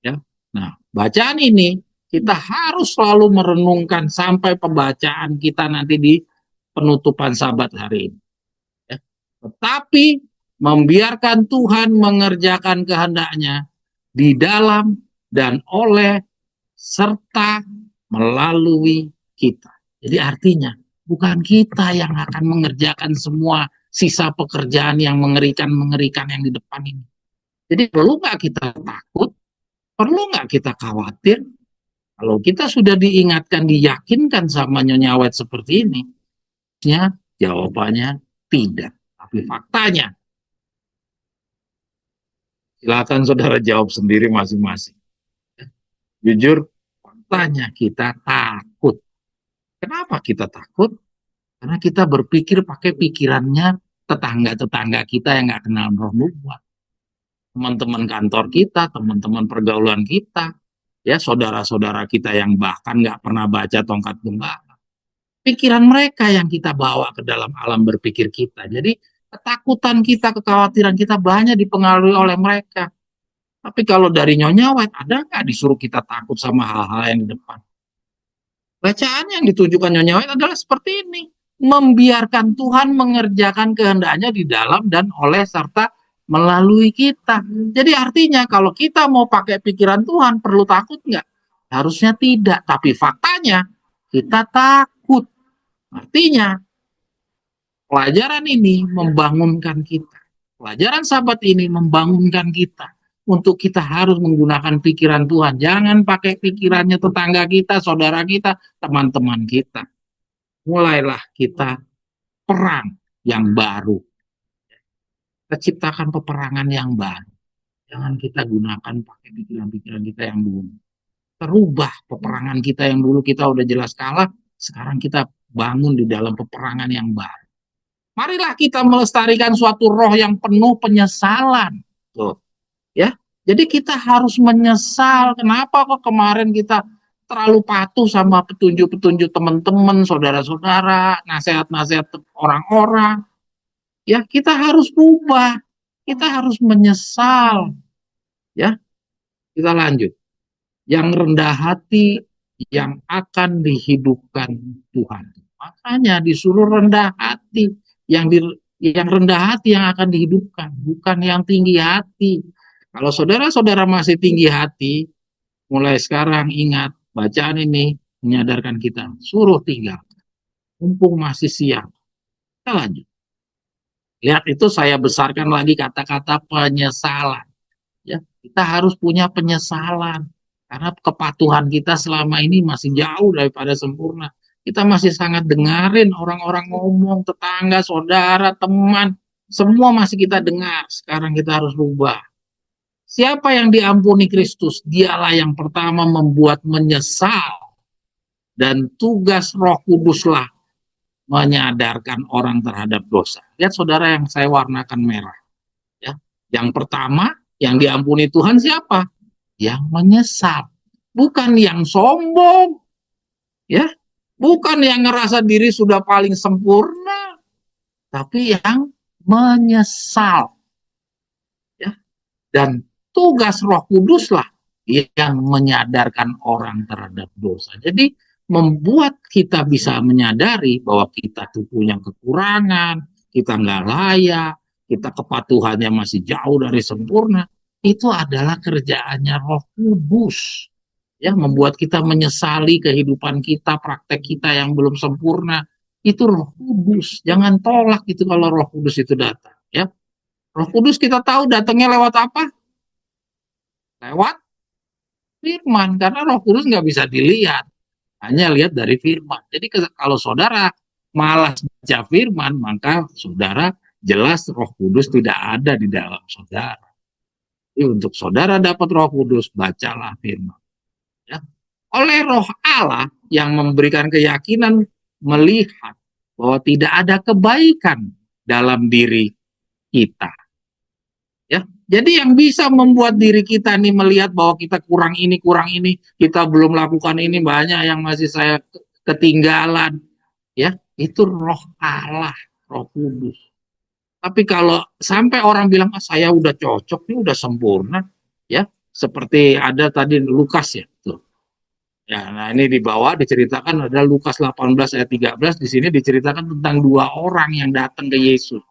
Ya. Nah, bacaan ini kita harus selalu merenungkan sampai pembacaan kita nanti di penutupan Sabat hari ini. Ya. Tetapi membiarkan Tuhan mengerjakan kehendaknya di dalam dan oleh serta melalui kita. Jadi artinya bukan kita yang akan mengerjakan semua sisa pekerjaan yang mengerikan-mengerikan yang di depan ini. Jadi perlu nggak kita takut? Perlu nggak kita khawatir? Kalau kita sudah diingatkan, diyakinkan sama Nyonya White seperti ini, ya jawabannya tidak. Tapi faktanya, silakan saudara jawab sendiri masing-masing. Jujur, faktanya kita takut. Kenapa kita takut? Karena kita berpikir pakai pikirannya tetangga-tetangga kita yang nggak kenal roh nubuat. Teman-teman kantor kita, teman-teman pergaulan kita, ya saudara-saudara kita yang bahkan nggak pernah baca tongkat gembala. Pikiran mereka yang kita bawa ke dalam alam berpikir kita. Jadi ketakutan kita, kekhawatiran kita banyak dipengaruhi oleh mereka. Tapi kalau dari Nyonya White, ada nggak disuruh kita takut sama hal-hal yang di depan? Bacaan yang ditunjukkan Nyonya White adalah seperti ini. Membiarkan Tuhan mengerjakan kehendaknya di dalam dan oleh serta melalui kita. Jadi artinya kalau kita mau pakai pikiran Tuhan, perlu takut nggak? Harusnya tidak. Tapi faktanya kita takut. Artinya Pelajaran ini membangunkan kita. Pelajaran Sabat ini membangunkan kita untuk kita harus menggunakan pikiran Tuhan. Jangan pakai pikirannya tetangga kita, saudara kita, teman-teman kita. Mulailah kita perang yang baru. Kita ciptakan peperangan yang baru. Jangan kita gunakan pakai pikiran-pikiran kita yang dulu. Terubah peperangan kita yang dulu kita udah jelas kalah. Sekarang kita bangun di dalam peperangan yang baru. Marilah kita melestarikan suatu roh yang penuh penyesalan. Tuh, ya. Jadi kita harus menyesal. Kenapa kok kemarin kita terlalu patuh sama petunjuk-petunjuk teman-teman, saudara-saudara, nasihat-nasihat orang-orang. Ya, kita harus berubah. Kita harus menyesal. Ya, kita lanjut. Yang rendah hati yang akan dihidupkan Tuhan. Makanya disuruh rendah hati. Yang rendah hati yang akan dihidupkan, bukan yang tinggi hati. Kalau saudara-saudara masih tinggi hati, mulai sekarang ingat, bacaan ini menyadarkan kita, suruh tinggal. Mumpung masih siang. Kita lanjut. Lihat itu saya besarkan lagi kata-kata penyesalan. Ya, kita harus punya penyesalan. Karena kepatuhan kita selama ini masih jauh daripada sempurna. Kita masih sangat dengarin orang-orang ngomong, tetangga, saudara, teman. Semua masih kita dengar. Sekarang kita harus rubah. Siapa yang diampuni Kristus? Dialah yang pertama membuat menyesal. Dan tugas Roh Kuduslah menyadarkan orang terhadap dosa. Lihat saudara yang saya warnakan merah. Ya. Yang pertama, yang diampuni Tuhan siapa? Yang menyesal. Bukan yang sombong. Ya. Bukan yang ngerasa diri sudah paling sempurna, tapi yang menyesal. Ya. Dan tugas Roh Kuduslah yang menyadarkan orang terhadap dosa. Jadi membuat kita bisa menyadari bahwa kita tuh punya kekurangan, kita nggak layak, kita kepatuhannya masih jauh dari sempurna. Itu adalah kerjaannya Roh Kudus. Ya, membuat kita menyesali kehidupan kita, praktek kita yang belum sempurna. Itu Roh Kudus. Jangan tolak itu kalau Roh Kudus itu datang. Ya, Roh Kudus kita tahu datangnya lewat apa? Lewat firman. Karena Roh Kudus nggak bisa dilihat. Hanya lihat dari firman. Jadi kalau saudara malas baca firman, maka saudara jelas Roh Kudus tidak ada di dalam saudara. Jadi untuk saudara dapat Roh Kudus, bacalah firman. Ya. Oleh Roh Allah yang memberikan keyakinan melihat bahwa tidak ada kebaikan dalam diri kita. Ya, jadi yang bisa membuat diri kita nih melihat bahwa kita kurang ini, kita belum lakukan ini, banyak yang masih saya ketinggalan. Ya, itu Roh Allah, Roh Kudus. Tapi kalau sampai orang bilang, saya udah cocok, ini udah sempurna, ya, seperti ada tadi Lukas ya, tuh. Ya, nah ini di bawah diceritakan ada Lukas 18 ayat 13, di sini diceritakan tentang dua orang yang datang ke Yesus.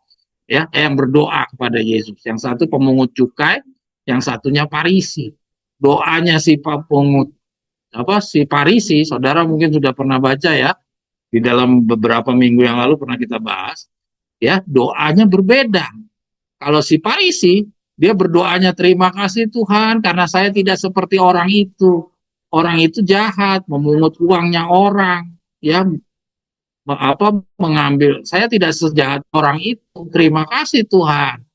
Ya, yang berdoa kepada Yesus. Yang satu pemungut cukai, yang satunya Farisi. Doanya si si Farisi, saudara mungkin sudah pernah baca ya, di dalam beberapa minggu yang lalu pernah kita bahas. Ya, doanya berbeda. Kalau si Farisi, dia berdoanya terima kasih Tuhan karena saya tidak seperti orang itu. Orang itu jahat, memungut uangnya orang, ya, mengambil. Saya tidak sejahat orang itu. Terima kasih Tuhan.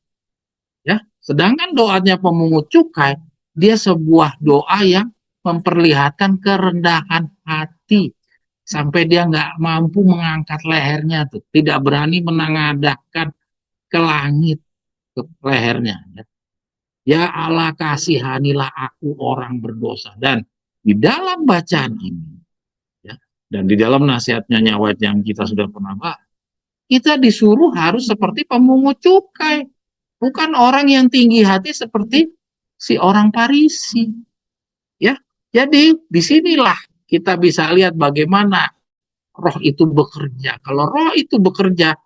Ya, sedangkan doanya pemungut cukai, dia sebuah doa yang memperlihatkan kerendahan hati sampai dia nggak mampu mengangkat lehernya tuh, tidak berani menengadahkan ke langit ke lehernya. Ya Allah, kasihanilah aku orang berdosa. Dan di dalam bacaan ini, ya, dan di dalam nasihatnya nyawat yang kita sudah pernah bahas, kita disuruh harus seperti pemungut cukai, bukan orang yang tinggi hati seperti si orang Farisi. Ya, jadi disinilah kita bisa lihat bagaimana Roh itu bekerja. Kalau Roh itu bekerja,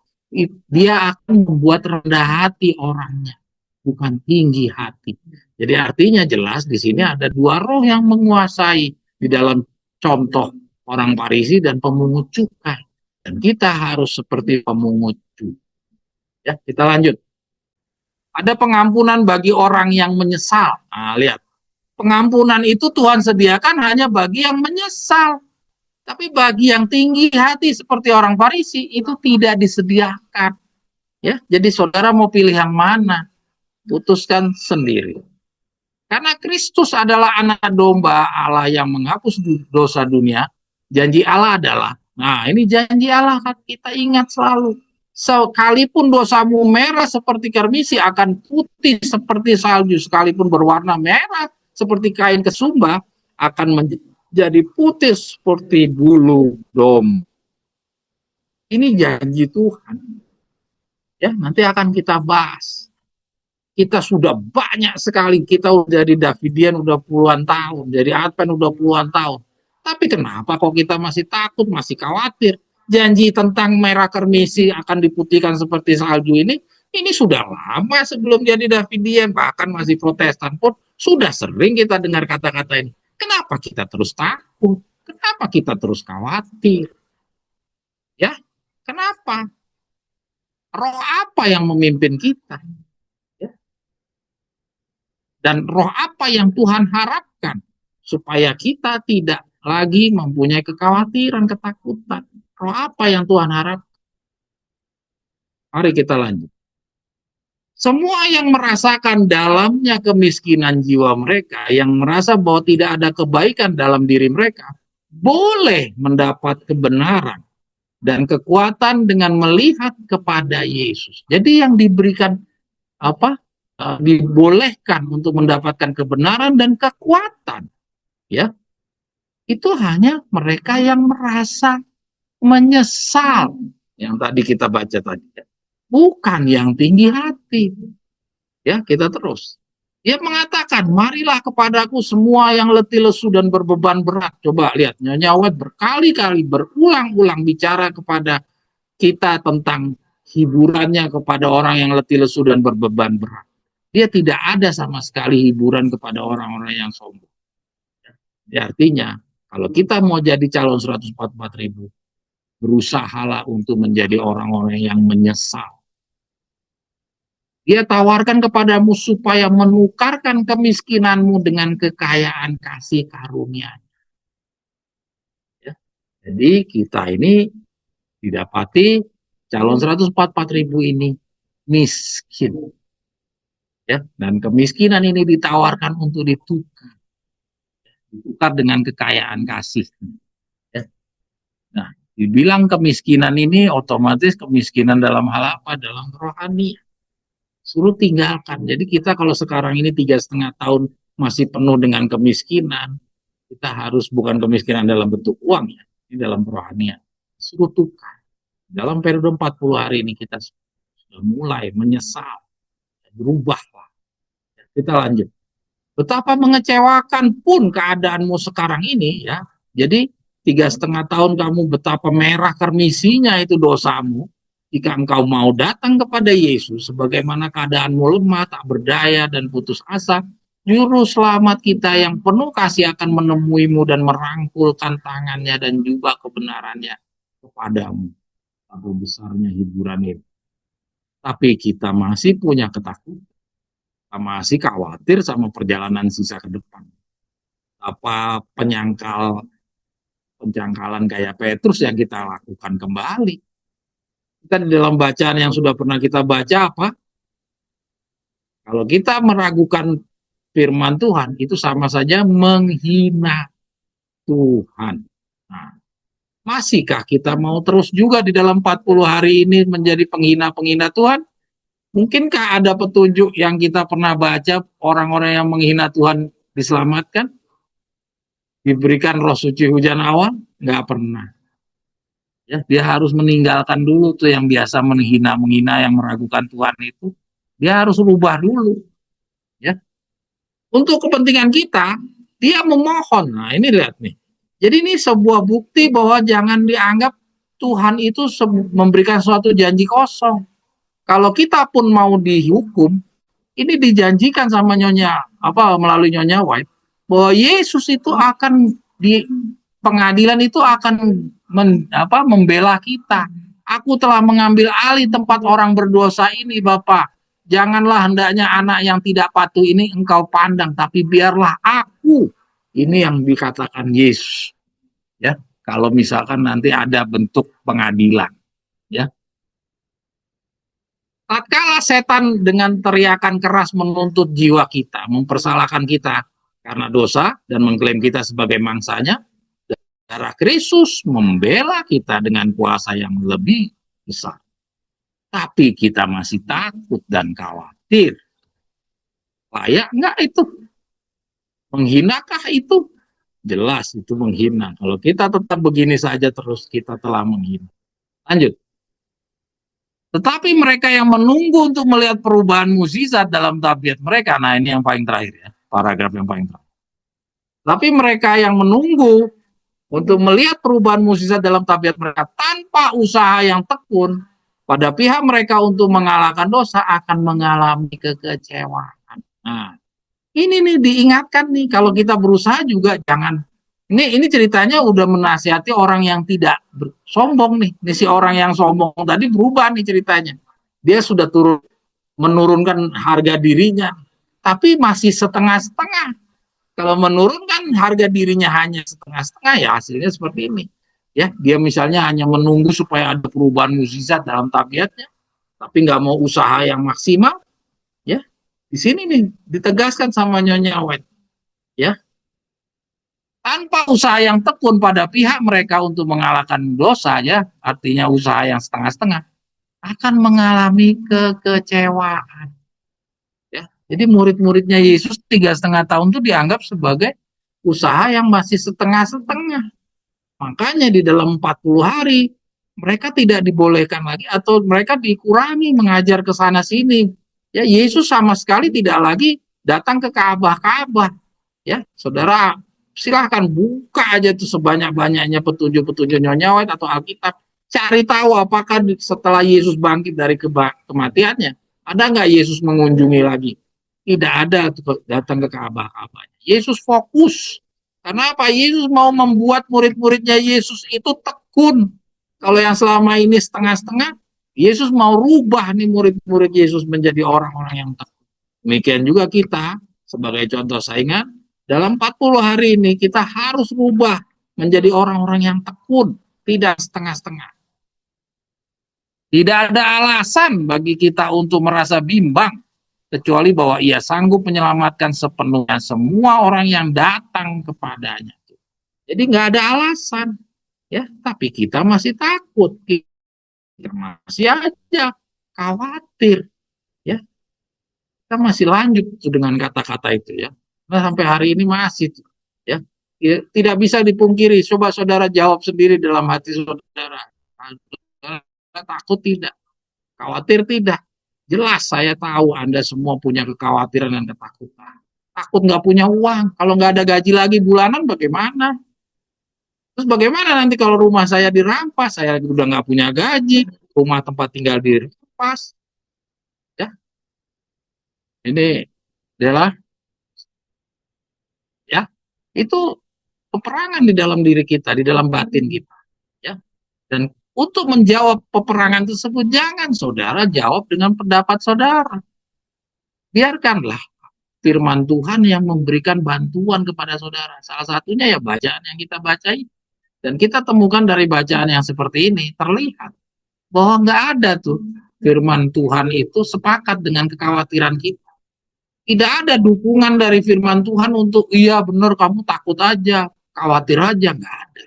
dia akan membuat rendah hati orangnya, bukan tinggi hati. Jadi artinya jelas di sini ada dua roh yang menguasai di dalam contoh orang Farisi dan pemungut cukai. Dan kita harus seperti pemungut cukai. Ya, kita lanjut. Ada pengampunan bagi orang yang menyesal. Nah, lihat. Pengampunan itu Tuhan sediakan hanya bagi yang menyesal. Tapi bagi yang tinggi hati seperti orang Farisi itu tidak disediakan. Ya, jadi saudara mau pilih yang mana? Putuskan sendiri. Karena Kristus adalah anak domba Allah yang menghapus dosa dunia. Janji Allah adalah, nah ini janji Allah kita ingat selalu. Sekalipun dosamu merah seperti kermisi akan putih seperti salju. Sekalipun berwarna merah seperti kain kesumba akan menjadi putih seperti bulu domba. Ini janji Tuhan. Ya, nanti akan kita bahas. Kita sudah banyak sekali, kita udah di Davidian udah puluhan tahun, dari Advent udah puluhan tahun. Tapi kenapa kok kita masih takut, masih khawatir? Janji tentang merah kermisi akan diputihkan seperti salju ini sudah lama sebelum jadi Davidian, bahkan masih Protestan pun sudah sering kita dengar kata-kata ini. Kenapa kita terus takut? Kenapa kita terus khawatir? Ya, kenapa? Roh apa yang memimpin kita? Dan roh apa yang Tuhan harapkan supaya kita tidak lagi mempunyai kekhawatiran, ketakutan. Roh apa yang Tuhan harapkan? Mari kita lanjut. Semua yang merasakan dalamnya kemiskinan jiwa mereka, yang merasa bahwa tidak ada kebaikan dalam diri mereka, boleh mendapat kebenaran dan kekuatan dengan melihat kepada Yesus. Jadi yang diberikan dibolehkan untuk mendapatkan kebenaran dan kekuatan, ya, itu hanya mereka yang merasa menyesal, yang tadi kita baca tadi, ya. Bukan yang tinggi hati. Ya, kita terus. Dia mengatakan, marilah kepadaku semua yang letih lesu dan berbeban berat. Coba lihat, Nyonya White berkali-kali berulang-ulang bicara kepada kita tentang hiburannya kepada orang yang letih lesu dan berbeban berat. Dia tidak ada sama sekali hiburan kepada orang-orang yang sombong. Ya, artinya, kalau kita mau jadi calon 144.000, berusahalah untuk menjadi orang-orang yang menyesal. Dia tawarkan kepadamu supaya menukarkan kemiskinanmu dengan kekayaan kasih karunia. Ya. Jadi kita ini didapati calon 144.000 ini miskin. Ya, dan kemiskinan ini ditawarkan untuk ditukar dengan kekayaan kasih. Ya. Nah, dibilang kemiskinan ini otomatis kemiskinan dalam hal apa? Dalam rohani. Suruh tinggalkan. Jadi kita kalau sekarang ini 3,5 tahun masih penuh dengan kemiskinan, kita harus bukan kemiskinan dalam bentuk uang ya, ini dalam rohani. Suruh tukar. Dalam periode 40 hari ini kita sudah mulai menyesal, berubahlah. Kita lanjut. Betapa mengecewakan pun keadaanmu sekarang ini ya. Jadi 3,5 tahun kamu betapa merah kermisinya itu dosamu. Jika engkau mau datang kepada Yesus, sebagaimana keadaanmu lemah, tak berdaya, dan putus asa, Juru Selamat kita yang penuh kasih akan menemuimu dan merangkulkan tangannya dan juga kebenarannya kepadamu. Apa besarnya hiburan ini. Tapi kita masih punya ketakutan. Kita masih khawatir sama perjalanan sisa ke depan. Apa penyangkalan kayak Petrus yang kita lakukan kembali. Kita di dalam bacaan yang sudah pernah kita baca apa? Kalau kita meragukan firman Tuhan, itu sama saja menghina Tuhan. Nah, masihkah kita mau terus juga di dalam 40 hari ini menjadi penghina-penghina Tuhan? Mungkinkah ada petunjuk yang kita pernah baca, orang-orang yang menghina Tuhan diselamatkan? Diberikan roh suci hujan awal? Nggak pernah. Ya, dia harus meninggalkan dulu tuh yang biasa menghina-menghina, yang meragukan Tuhan itu. Dia harus rubah dulu. Ya. Untuk kepentingan kita, dia memohon. Nah, ini lihat nih. Jadi ini sebuah bukti bahwa jangan dianggap Tuhan itu memberikan suatu janji kosong. Kalau kita pun mau dihukum, ini dijanjikan sama melalui Nyonya White bahwa Yesus itu akan pengadilan itu akan membela kita. Aku telah mengambil alih tempat orang berdosa ini, Bapak. Janganlah hendaknya anak yang tidak patuh ini engkau pandang, tapi biarlah aku. Ini yang dikatakan Yesus. Ya, kalau misalkan nanti ada bentuk pengadilan, ya. Tatkala setan dengan teriakan keras menuntut jiwa kita, mempersalahkan kita karena dosa dan mengklaim kita sebagai mangsanya, darah Kristus membela kita dengan kuasa yang lebih besar. Tapi kita masih takut dan khawatir. Layak enggak itu? Menghinakah itu? Jelas itu menghina. Kalau kita tetap begini saja terus, kita telah menghina. Lanjut. Tetapi mereka yang menunggu untuk melihat perubahan mukjizat dalam tabiat mereka, nah ini yang paling terakhir ya, paragraf yang paling terakhir. Tapi mereka yang menunggu untuk melihat perubahan mukjizat dalam tabiat mereka tanpa usaha yang tekun, pada pihak mereka untuk mengalahkan dosa akan mengalami kekecewaan. Nah, ini nih diingatkan nih, kalau kita berusaha juga jangan. Ini ceritanya udah menasihati orang yang tidak sombong nih. Ini si orang yang sombong tadi berubah nih ceritanya. Dia sudah menurunkan harga dirinya, tapi masih setengah-setengah. Kalau menurunkan harga dirinya hanya setengah-setengah, ya hasilnya seperti ini. Ya, dia misalnya hanya menunggu supaya ada perubahan mukjizat dalam tabiatnya, tapi nggak mau usaha yang maksimal. Ya, di sini nih ditegaskan sama Nyonya White. Ya, tanpa usaha yang tekun pada pihak mereka untuk mengalahkan dosa, ya, artinya usaha yang setengah-setengah, akan mengalami kekecewaan. Ya, jadi murid-muridnya Yesus 3,5 tahun itu dianggap sebagai usaha yang masih setengah-setengah. Makanya di dalam 40 hari mereka tidak dibolehkan lagi atau mereka dikurangi mengajar ke sana sini. Ya, Yesus sama sekali tidak lagi datang ke Ka'bah. Ya, saudara, silahkan buka aja tuh sebanyak-banyaknya petunjuk-petunjuk Nyonya White atau Alkitab. Cari tahu apakah setelah Yesus bangkit dari kematiannya, ada nggak Yesus mengunjungi lagi? Tidak ada datang ke Ka'bah. Yesus fokus. Kenapa? Yesus mau membuat murid-muridnya Yesus itu tekun. Kalau yang selama ini setengah-setengah, Yesus mau rubah nih murid-murid Yesus menjadi orang-orang yang tekun. Demikian juga kita, sebagai contoh saingan, dalam 40 hari ini kita harus rubah menjadi orang-orang yang tekun, tidak setengah-setengah. Tidak ada alasan bagi kita untuk merasa bimbang, kecuali bahwa ia sanggup menyelamatkan sepenuhnya semua orang yang datang kepadanya. Jadi nggak ada alasan, ya. Tapi kita masih takut, kita masih aja khawatir, ya. Kita masih lanjut dengan kata-kata itu, ya. Nah, sampai hari ini masih, ya. Tidak bisa dipungkiri. Coba saudara jawab sendiri dalam hati saudara. Saudara takut tidak? Khawatir tidak? Jelas saya tahu Anda semua punya kekhawatiran dan ketakutan. Takut nggak punya uang. Kalau nggak ada gaji lagi bulanan bagaimana? Terus bagaimana nanti kalau rumah saya dirampas? Saya udah nggak punya gaji. Rumah tempat tinggal dirampas. Ya, ini adalah, ya, itu peperangan di dalam diri kita, di dalam batin kita. Ya, dan untuk menjawab peperangan tersebut, jangan saudara jawab dengan pendapat saudara. Biarkanlah firman Tuhan yang memberikan bantuan kepada saudara. Salah satunya ya bacaan yang kita bacain. Dan kita temukan dari bacaan yang seperti ini, terlihat bahwa nggak ada tuh firman Tuhan itu sepakat dengan kekhawatiran kita. Tidak ada dukungan dari firman Tuhan untuk, iya benar kamu takut aja, khawatir aja, nggak ada.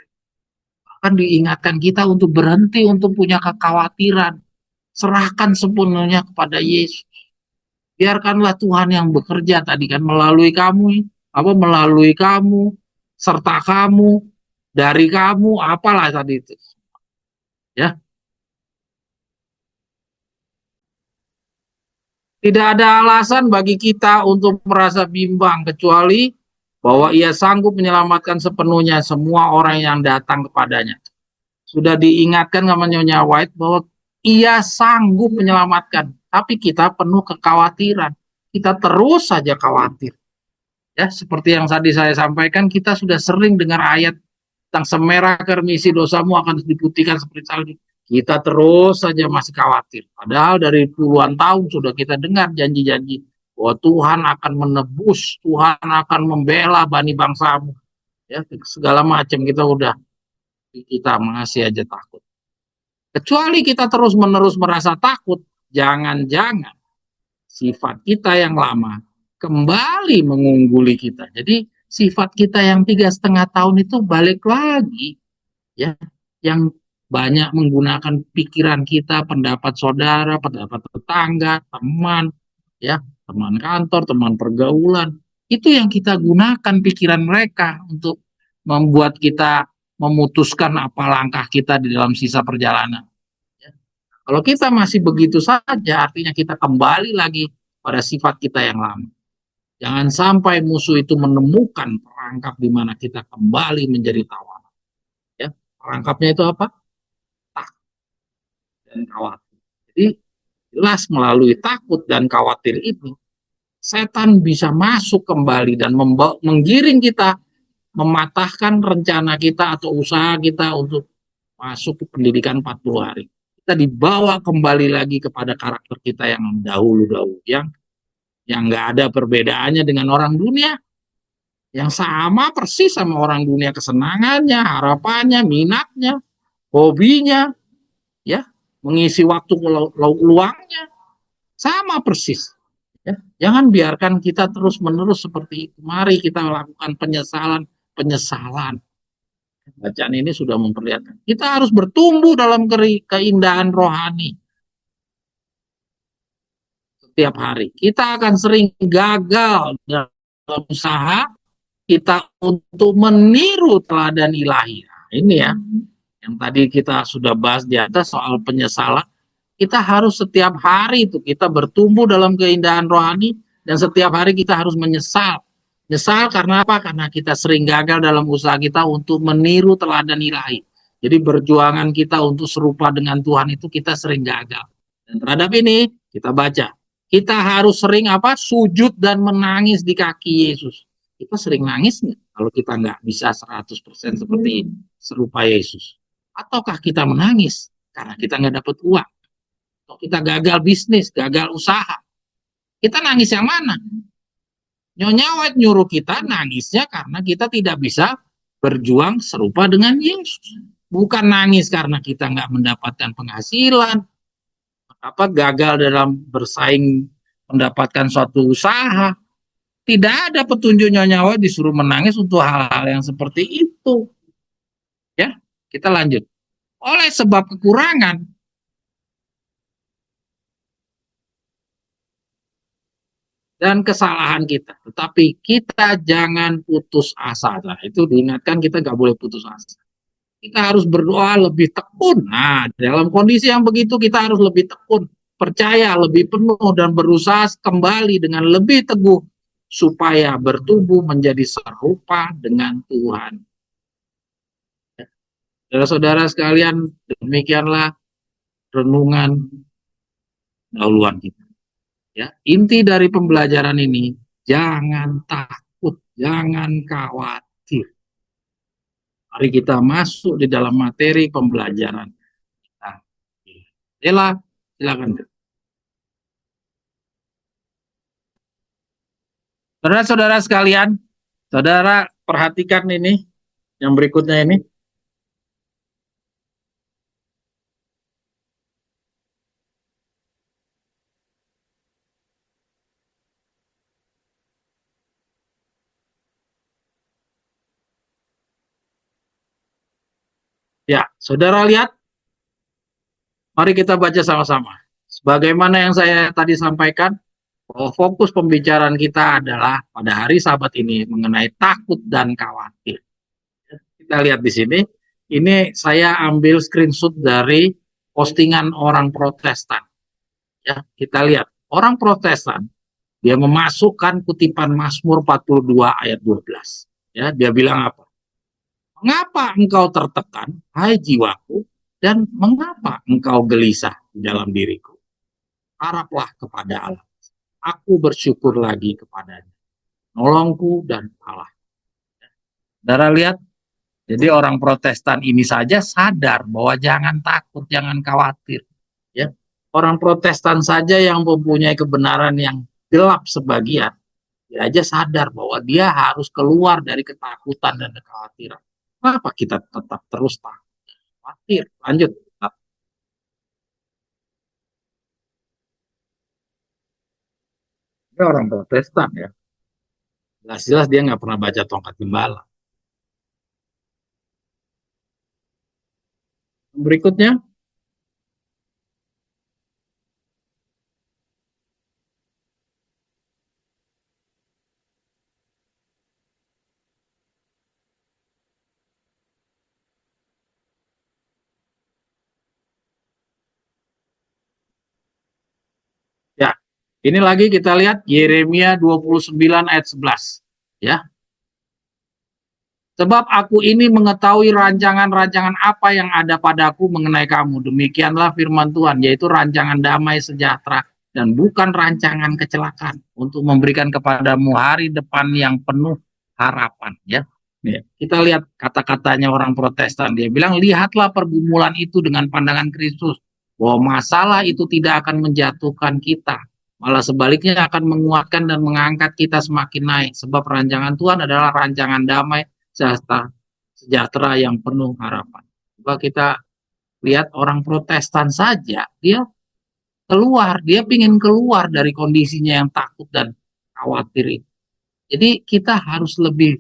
Bahkan diingatkan kita untuk berhenti untuk punya kekhawatiran. Serahkan sepenuhnya kepada Yesus. Biarkanlah Tuhan yang bekerja tadi kan melalui kamu, serta kamu, dari kamu, apalah tadi itu. Ya. Tidak ada alasan bagi kita untuk merasa bimbang kecuali bahwa ia sanggup menyelamatkan sepenuhnya semua orang yang datang kepadanya. Sudah diingatkan sama Nyonya White bahwa ia sanggup menyelamatkan, tapi kita penuh kekhawatiran. Kita terus saja khawatir. Ya, seperti yang tadi saya sampaikan, kita sudah sering dengar ayat tentang semerah kermisi dosamu akan diputihkan seperti salju. Kita terus saja masih khawatir. Padahal dari puluhan tahun sudah kita dengar janji-janji bahwa Tuhan akan menebus, Tuhan akan membela bani bangsamu. Ya, segala macam kita masih aja takut. Kecuali kita terus-menerus merasa takut, jangan-jangan sifat kita yang lama kembali mengungguli kita. Jadi sifat kita yang 3,5 tahun itu balik lagi, ya, yang banyak menggunakan pikiran kita, pendapat saudara, pendapat tetangga, teman, ya, teman kantor, teman pergaulan. Itu yang kita gunakan pikiran mereka untuk membuat kita memutuskan apa langkah kita di dalam sisa perjalanan. Ya. Kalau kita masih begitu saja, artinya kita kembali lagi pada sifat kita yang lama. Jangan sampai musuh itu menemukan perangkap di mana kita kembali menjadi tawanan. Ya, perangkapnya itu apa? Takut dan khawatir. Jadi jelas melalui takut dan khawatir ini, setan bisa masuk kembali dan menggiring kita, mematahkan rencana kita atau usaha kita untuk masuk ke pendidikan 40 hari. Kita dibawa kembali lagi kepada karakter kita yang dahulu-dahulu, yang nggak ada perbedaannya dengan orang dunia, yang sama persis sama orang dunia, kesenangannya, harapannya, minatnya, hobinya, ya, mengisi waktu luangnya, sama persis. Ya. Jangan biarkan kita terus-menerus seperti itu. Mari kita lakukan penyesalan. Bacaan ini sudah memperlihatkan. Kita harus bertumbuh dalam keindahan rohani. Setiap hari. Kita akan sering gagal dalam usaha kita untuk meniru teladan ilahi. Nah, ini ya, yang tadi kita sudah bahas di atas soal penyesalan. Kita harus setiap hari itu kita bertumbuh dalam keindahan rohani, dan setiap hari kita harus menyesal. Nyesal karena apa? Karena kita sering gagal dalam usaha kita untuk meniru teladan ilahi. Jadi perjuangan kita untuk serupa dengan Tuhan itu kita sering gagal. Dan terhadap ini kita baca, kita harus sering apa? Sujud dan menangis di kaki Yesus. Kita sering nangis nggak kalau kita nggak bisa 100% seperti serupa Yesus? Ataukah kita menangis karena kita nggak dapat uang? Atau kita gagal bisnis, gagal usaha? Kita nangis yang mana? Nyonya White nyuruh kita nangisnya karena kita tidak bisa berjuang serupa dengan Yesus. Bukan nangis karena kita nggak mendapatkan penghasilan, gagal dalam bersaing mendapatkan suatu usaha. Tidak ada petunjuk Nyonya White disuruh menangis untuk hal-hal yang seperti itu. Ya, kita lanjut. Oleh sebab kekurangan, dan kesalahan kita. Tetapi kita jangan putus asa. Nah, itu diingatkan, kita nggak boleh putus asa. Kita harus berdoa lebih tekun. Nah, dalam kondisi yang begitu kita harus lebih tekun, percaya lebih penuh, dan berusaha kembali dengan lebih teguh supaya bertumbuh menjadi serupa dengan Tuhan. Saudara-saudara sekalian, demikianlah renungan dahuluan kita. Ya, inti dari pembelajaran ini, jangan takut, jangan khawatir. Mari kita masuk di dalam materi pembelajaran kita. Ella, silakan. Saudara-saudara sekalian, saudara perhatikan ini, yang berikutnya ini. Ya, saudara lihat, mari kita baca sama-sama. Sebagaimana yang saya tadi sampaikan, bahwa fokus pembicaraan kita adalah pada hari Sabat ini mengenai takut dan khawatir. Kita lihat di sini, ini saya ambil screenshot dari postingan orang Protestan. Ya, kita lihat, orang Protestan, dia memasukkan kutipan Mazmur 42 ayat 12. Ya, dia bilang apa? Mengapa engkau tertekan, hai jiwaku, dan mengapa engkau gelisah di dalam diriku? Haraplah kepada Allah. Aku bersyukur lagi kepadanya, nolongku dan Allah. Saudara lihat, Jadi orang Protestan ini saja sadar bahwa jangan takut, jangan khawatir. Ya, orang Protestan saja yang mempunyai kebenaran yang gelap sebagian, dia aja sadar bahwa dia harus keluar dari ketakutan dan kekhawatiran. Kenapa kita tetap terus takut, khawatir? Lanjut. Dia orang Protestan ya. Jelas-jelas dia nggak pernah baca tongkat gembala. Berikutnya, ya, ini lagi kita lihat Yeremia 29 ayat 11. Ya, sebab aku ini mengetahui rancangan-rancangan apa yang ada padaku mengenai kamu. Demikianlah firman Tuhan, yaitu rancangan damai sejahtera dan bukan rancangan kecelakaan, untuk memberikan kepadamu hari depan yang penuh harapan. Ya, kita lihat kata-katanya orang Protestan. Dia bilang, lihatlah pergumulan itu dengan pandangan Kristus, bahwa masalah itu tidak akan menjatuhkan kita, malah sebaliknya akan menguatkan dan mengangkat kita semakin naik. Sebab rancangan Tuhan adalah rancangan damai sejahtera yang penuh harapan. Coba kita lihat orang Protestan saja, dia ingin keluar dari kondisinya yang takut dan khawatir itu. Jadi kita harus lebih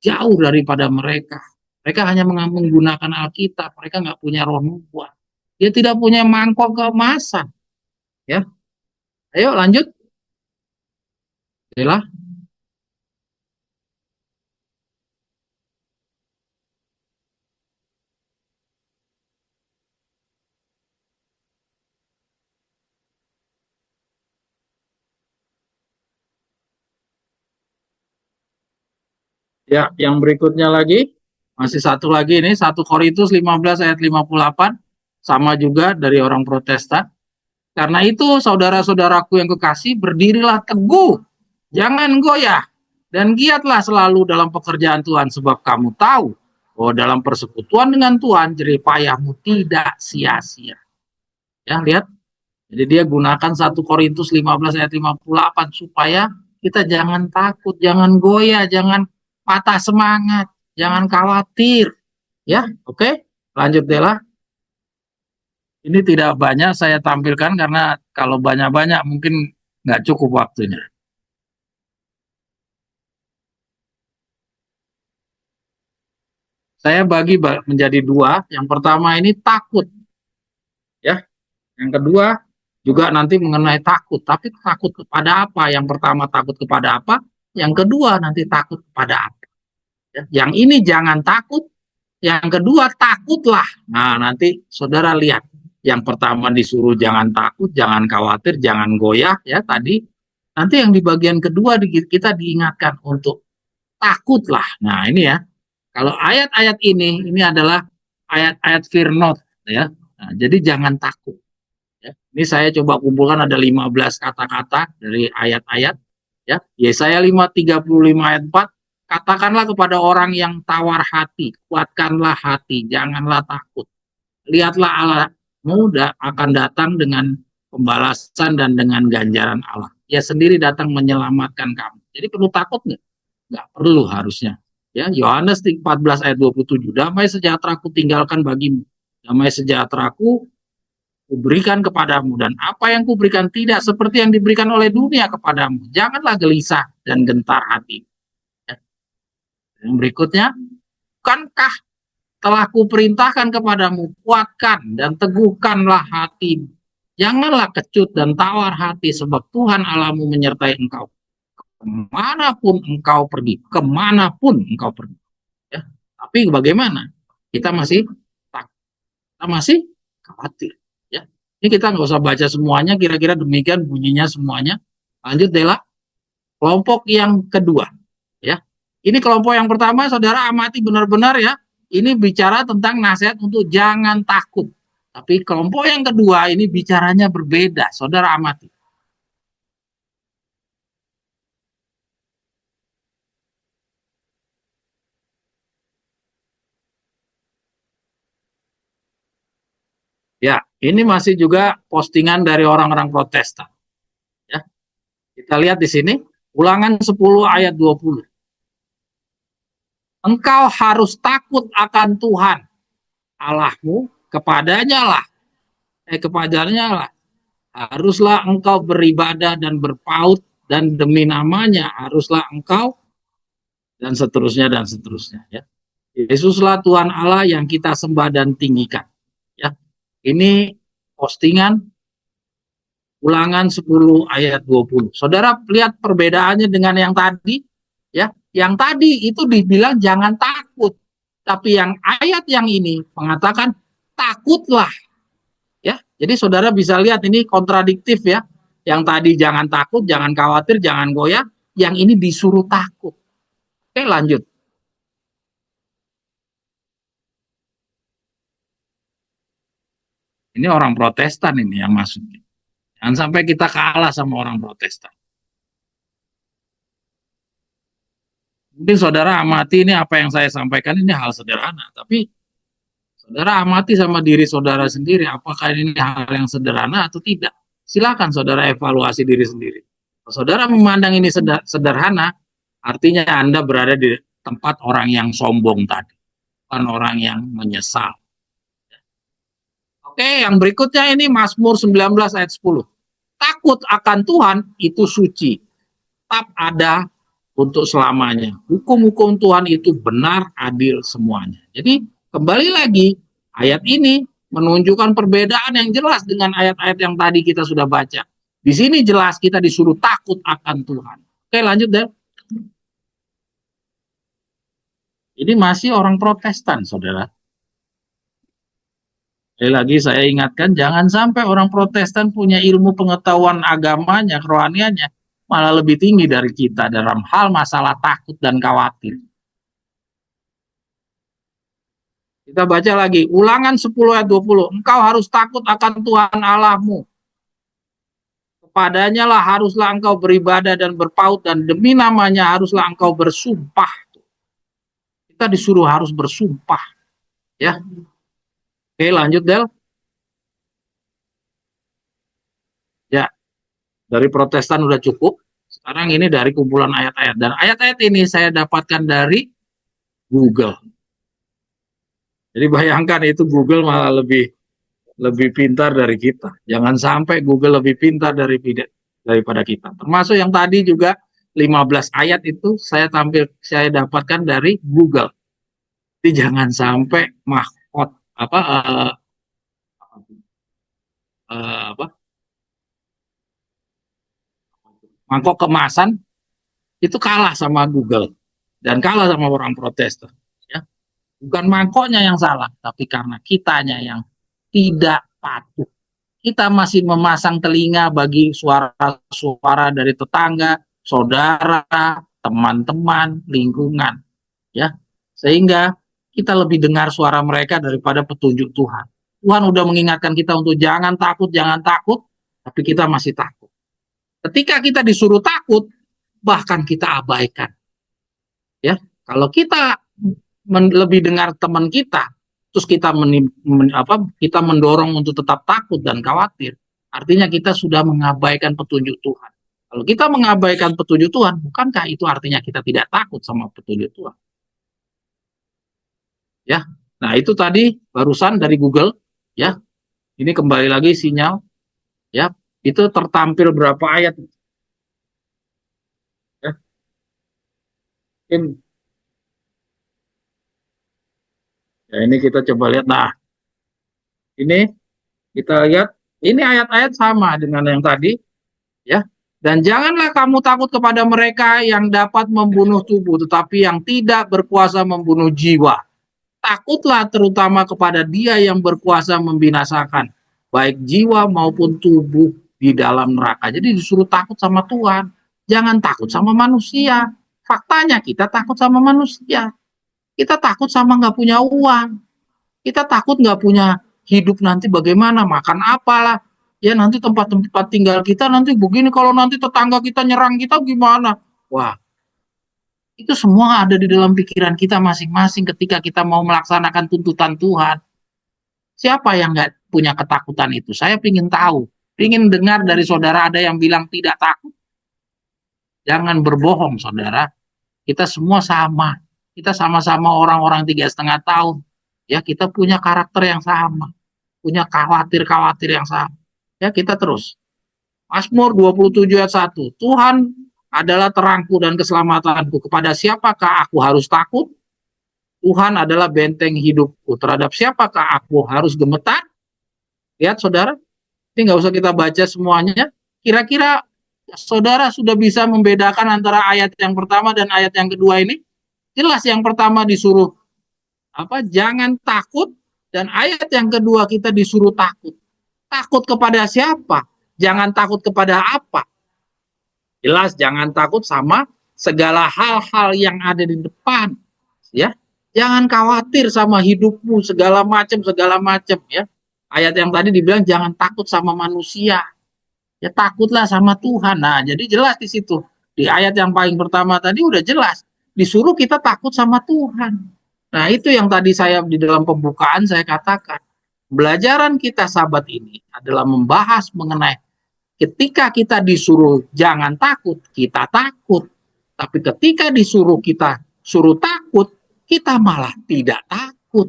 jauh daripada mereka. Mereka hanya menggunakan Alkitab, mereka nggak punya roh nubuat. Dia tidak punya mangkok keemasan. Ya, ayo lanjut. Inilah. Ya, yang berikutnya lagi, masih satu lagi ini, 1 Korintus 15 ayat 58, sama juga dari orang Protestan. Karena itu, saudara-saudaraku yang kekasih, berdirilah teguh, jangan goyah, dan giatlah selalu dalam pekerjaan Tuhan, sebab kamu tahu bahwa dalam persekutuan dengan Tuhan, jerih payahmu tidak sia-sia. Ya, lihat. Jadi dia gunakan 1 Korintus 15 ayat 58 supaya kita jangan takut, jangan goyah, jangan patah semangat, jangan khawatir. Ya, oke. Lanjut Dela. Ini tidak banyak saya tampilkan karena kalau banyak-banyak mungkin nggak cukup waktunya. Saya bagi menjadi dua. Yang pertama ini takut, ya. Yang kedua juga nanti mengenai takut. Tapi takut kepada apa? Yang pertama takut kepada apa? Yang kedua nanti takut kepada apa? Ya. Yang ini jangan takut. Yang kedua takutlah. Nah nanti saudara lihat. Yang pertama disuruh jangan takut, jangan khawatir, jangan goyah. Ya tadi. Nanti yang di bagian kedua kita diingatkan untuk takutlah. Nah ini ya. Kalau ayat-ayat ini adalah ayat-ayat fear not, ya. Nah, jadi jangan takut. Ya. Ini saya coba kumpulkan ada 15 kata-kata dari ayat-ayat. Ya. Yesaya 5:35 ayat 4. Katakanlah kepada orang yang tawar hati, kuatkanlah hati, janganlah takut. Lihatlah Allah muda akan datang dengan pembalasan dan dengan ganjaran Allah. Dia sendiri datang menyelamatkan kamu. Jadi perlu takut nggak? Nggak perlu harusnya. Ya, Yohanes 14 ayat 27. Damai sejahtera ku tinggalkan bagimu. Damai sejahtera ku kuberikan kepadamu, dan apa yang kuberikan tidak seperti yang diberikan oleh dunia kepadamu. Janganlah gelisah dan gentar hati. Ya. Yang berikutnya, bukankah telah kuperintahkan kepadamu, kuatkan dan teguhkanlah hatimu. Janganlah kecut dan tawar hati, sebab Tuhan Allahmu menyertai engkau. Kemanapun engkau pergi. Ya. Tapi bagaimana? Kita masih takut, kita masih khawatir. Ya. Ini kita nggak usah baca semuanya, kira-kira demikian bunyinya semuanya. Lanjut Dela, kelompok yang kedua. Ya, ini kelompok yang pertama, saudara amati benar-benar ya. Ini bicara tentang nasihat untuk jangan takut. Tapi kelompok yang kedua ini bicaranya berbeda, saudara amati. Ini masih juga postingan dari orang-orang Protestan. Ya, kita lihat di sini, Ulangan 10 ayat 20. Engkau harus takut akan Tuhan Allahmu, kepadanya lah haruslah engkau beribadah dan berpaut, dan demi namanya haruslah engkau, dan seterusnya dan seterusnya, ya. Yesuslah Tuhan Allah yang kita sembah dan tinggikan, ya. Ini postingan Ulangan 10 ayat 20. Saudara lihat perbedaannya dengan yang tadi, ya. Yang tadi itu dibilang jangan takut, tapi yang ayat yang ini mengatakan takutlah, ya. Jadi saudara bisa lihat ini kontradiktif, ya. Yang tadi jangan takut, jangan khawatir, jangan goyah, yang ini disuruh takut. Oke, lanjut. Ini orang Protestan ini yang masuk. Jangan sampai kita kalah sama orang Protestan. Mungkin saudara amati ini apa yang saya sampaikan ini hal sederhana, tapi saudara amati sama diri saudara sendiri, apakah ini hal yang sederhana atau tidak. Silakan saudara evaluasi diri sendiri. Kalau saudara memandang ini sederhana, artinya Anda berada di tempat orang yang sombong tadi, bukan orang yang menyesal. Oke, yang berikutnya ini Mazmur 19 ayat 10. Takut akan Tuhan itu suci, tetap ada untuk selamanya. Hukum-hukum Tuhan itu benar, adil semuanya. Jadi kembali lagi, ayat ini menunjukkan perbedaan yang jelas dengan ayat-ayat yang tadi kita sudah baca. Di sini jelas kita disuruh takut akan Tuhan. Oke, lanjut deh. Ini masih orang Protestan, saudara. Sekali lagi saya ingatkan, jangan sampai orang Protestan punya ilmu pengetahuan agamanya, kerohaniannya, malah lebih tinggi dari kita dalam hal masalah takut dan khawatir. Kita baca lagi, Ulangan 10 ayat 20. Engkau harus takut akan Tuhan Allahmu. Kepadanya lah haruslah engkau beribadah dan berpaut, dan demi namanya haruslah engkau bersumpah. Kita disuruh harus bersumpah, ya. Oke, lanjut Del. Ya, dari Protestan udah cukup. Sekarang ini dari kumpulan ayat-ayat, dan ayat-ayat ini saya dapatkan dari Google. Jadi bayangkan itu Google malah lebih pintar dari kita. Jangan sampai Google lebih pintar daripada kita. Termasuk yang tadi juga 15 ayat itu saya dapatkan dari Google. Jadi jangan sampai mangkok kemasan itu kalah sama Google dan kalah sama orang Protestan. Ya. Bukan mangkoknya yang salah, tapi karena kitanya yang tidak patuh. Kita masih memasang telinga bagi suara-suara dari tetangga, saudara, teman-teman, lingkungan, ya. Sehingga kita lebih dengar suara mereka daripada petunjuk Tuhan. Tuhan udah mengingatkan kita untuk jangan takut, tapi kita masih takut. Ketika kita disuruh takut, bahkan kita abaikan. Ya, kalau kita lebih dengar teman kita, terus kita kita mendorong untuk tetap takut dan khawatir, artinya kita sudah mengabaikan petunjuk Tuhan. Kalau kita mengabaikan petunjuk Tuhan, bukankah itu artinya kita tidak takut sama petunjuk Tuhan? Ya, nah itu tadi barusan dari Google, ya. Ini kembali lagi sinyal, ya. Itu tertampil berapa ayat? Ya. Ya, ini kita coba lihat. Nah, ini kita lihat, ini ayat-ayat sama dengan yang tadi, ya. Dan janganlah kamu takut kepada mereka yang dapat membunuh tubuh, tetapi yang tidak berkuasa membunuh jiwa. Takutlah terutama kepada Dia yang berkuasa membinasakan, baik jiwa maupun tubuh di dalam neraka. Jadi disuruh takut sama Tuhan, jangan takut sama manusia. Faktanya kita takut sama manusia. Kita takut sama nggak punya uang. Kita takut nggak punya hidup nanti bagaimana, makan apalah. Ya nanti tempat-tempat tinggal kita nanti begini, kalau nanti tetangga kita nyerang kita gimana? Wah, itu semua ada di dalam pikiran kita masing-masing ketika kita mau melaksanakan tuntutan Tuhan. Siapa yang punya ketakutan itu? Saya ingin tahu, ingin dengar dari saudara ada yang bilang tidak takut. Jangan berbohong, saudara. Kita semua sama. Kita sama-sama orang-orang 3,5 tahun. Ya, kita punya karakter yang sama. Punya khawatir-khawatir yang sama. Ya, kita terus. Mazmur 27 ayat 1. Tuhan adalah terangku dan keselamatanku. Kepada siapakah aku harus takut? Tuhan adalah benteng hidupku. Terhadap siapakah aku harus gemetar? Lihat, saudara. Ini nggak usah kita baca semuanya. Kira-kira saudara sudah bisa membedakan antara ayat yang pertama dan ayat yang kedua ini? Jelas yang pertama disuruh jangan takut, dan ayat yang kedua kita disuruh takut. Takut kepada siapa? Jangan takut kepada apa? Jelas jangan takut sama segala hal-hal yang ada di depan, ya. Jangan khawatir sama hidupmu segala macam ya. Ayat yang tadi dibilang jangan takut sama manusia. Ya takutlah sama Tuhan. Nah, jadi jelas di situ. Di ayat yang paling pertama tadi udah jelas. Disuruh kita takut sama Tuhan. Nah, itu yang tadi saya di dalam pembukaan saya katakan. Pelajaran kita sahabat ini adalah membahas mengenai ketika kita disuruh jangan takut, kita takut. Tapi ketika kita suruh takut, kita malah tidak takut.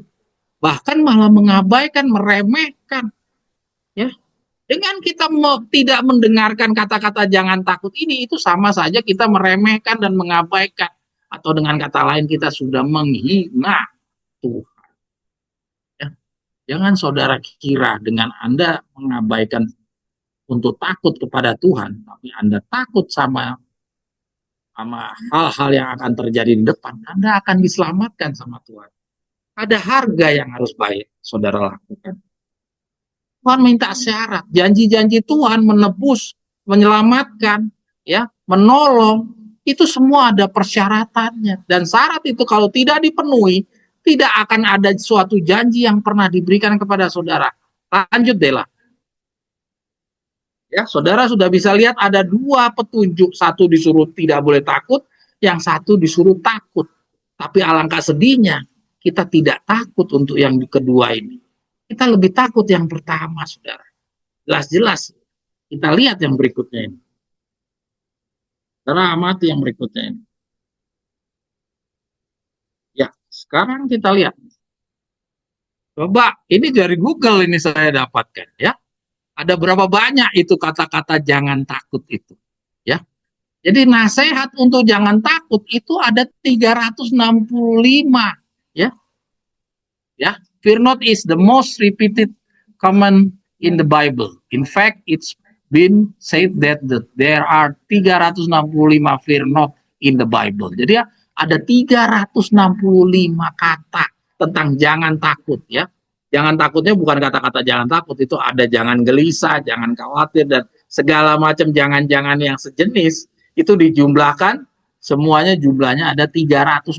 Bahkan malah mengabaikan, meremehkan. Ya, dengan kita tidak mendengarkan kata-kata jangan takut ini, itu sama saja kita meremehkan dan mengabaikan. Atau dengan kata lain kita sudah menghina Tuhan. Ya. Jangan saudara kira dengan Anda mengabaikan untuk takut kepada Tuhan, tapi Anda takut sama hal-hal yang akan terjadi di depan, Anda akan diselamatkan sama Tuhan. Ada harga yang harus bayar, saudara lakukan. Tuhan minta syarat, janji-janji Tuhan menebus, menyelamatkan, ya, menolong, itu semua ada persyaratannya. Dan syarat itu kalau tidak dipenuhi, tidak akan ada suatu janji yang pernah diberikan kepada saudara. Lanjut deh lah. Ya, saudara sudah bisa lihat ada dua petunjuk, satu disuruh tidak boleh takut, yang satu disuruh takut. Tapi alangkah sedihnya, kita tidak takut untuk yang kedua ini. Kita lebih takut yang pertama, saudara. Jelas-jelas. Kita lihat yang berikutnya ini. Saudara amati yang berikutnya ini. Ya, sekarang kita lihat. Coba, ini dari Google ini saya dapatkan, ya. Ada berapa banyak itu kata-kata jangan takut itu, ya. Jadi nasihat untuk jangan takut itu ada 365, ya. Ya, fear not is the most repeated command in the Bible. In fact, it's been said that there are 365 fear not in the Bible. Jadi ya, ada 365 kata tentang jangan takut, ya. Jangan takutnya bukan kata-kata jangan takut, itu ada jangan gelisah, jangan khawatir, dan segala macam jangan-jangan yang sejenis, itu dijumlahkan, semuanya jumlahnya ada 365.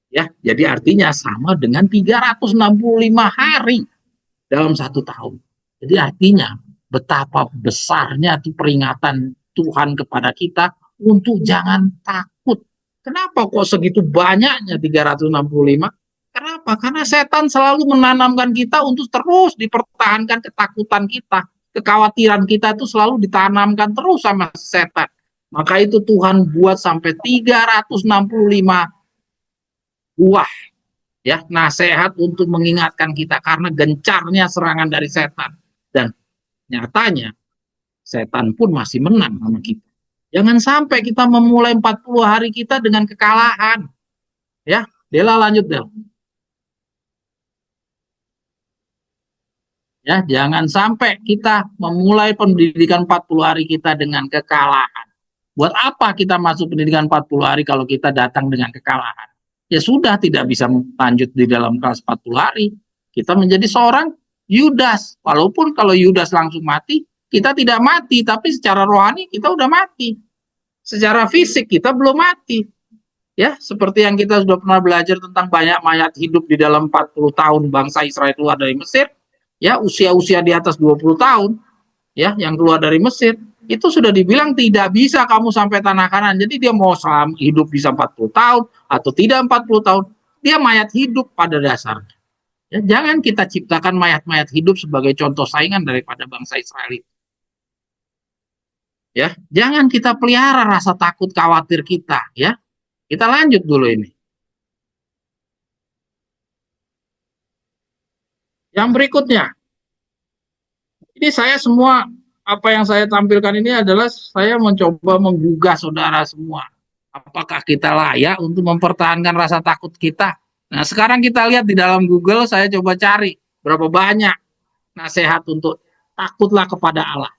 Ya, jadi artinya sama dengan 365 hari dalam 1 tahun. Jadi artinya betapa besarnya itu peringatan Tuhan kepada kita untuk jangan takut. Kenapa kok segitu banyaknya 365? Kenapa? Karena setan selalu menanamkan kita untuk terus dipertahankan ketakutan kita. Kekhawatiran kita itu selalu ditanamkan terus sama setan. Maka itu Tuhan buat sampai 365 buah, ya, nasihat untuk mengingatkan kita karena gencarnya serangan dari setan. Dan nyatanya setan pun masih menang sama kita. Jangan sampai kita memulai 40 hari kita dengan kekalahan. Ya, Dela lanjut, Del. Ya, jangan sampai kita memulai pendidikan 40 hari kita dengan kekalahan. Buat apa kita masuk pendidikan 40 hari kalau kita datang dengan kekalahan? Ya sudah, tidak bisa lanjut di dalam kelas 40 hari. Kita menjadi seorang Yudas. Walaupun kalau Yudas langsung mati, kita tidak mati, tapi secara rohani kita udah mati. Secara fisik kita belum mati. Ya, seperti yang kita sudah pernah belajar tentang banyak mayat hidup di dalam 40 tahun bangsa Israel keluar dari Mesir. Ya, usia-usia di atas 20 tahun, ya, yang keluar dari Mesir, itu sudah dibilang tidak bisa kamu sampai tanah Kanan. Jadi dia mau hidup bisa 40 tahun atau tidak 40 tahun, dia mayat hidup pada dasarnya. Ya, jangan kita ciptakan mayat-mayat hidup sebagai contoh saingan daripada bangsa Israel itu. Ya, jangan kita pelihara rasa takut khawatir kita. Ya, kita lanjut dulu ini. Yang berikutnya, ini saya semua apa yang saya tampilkan ini adalah saya mencoba menggugah saudara semua. Apakah kita layak untuk mempertahankan rasa takut kita? Nah, sekarang kita lihat di dalam Google, saya coba cari berapa banyak nasihat untuk takutlah kepada Allah.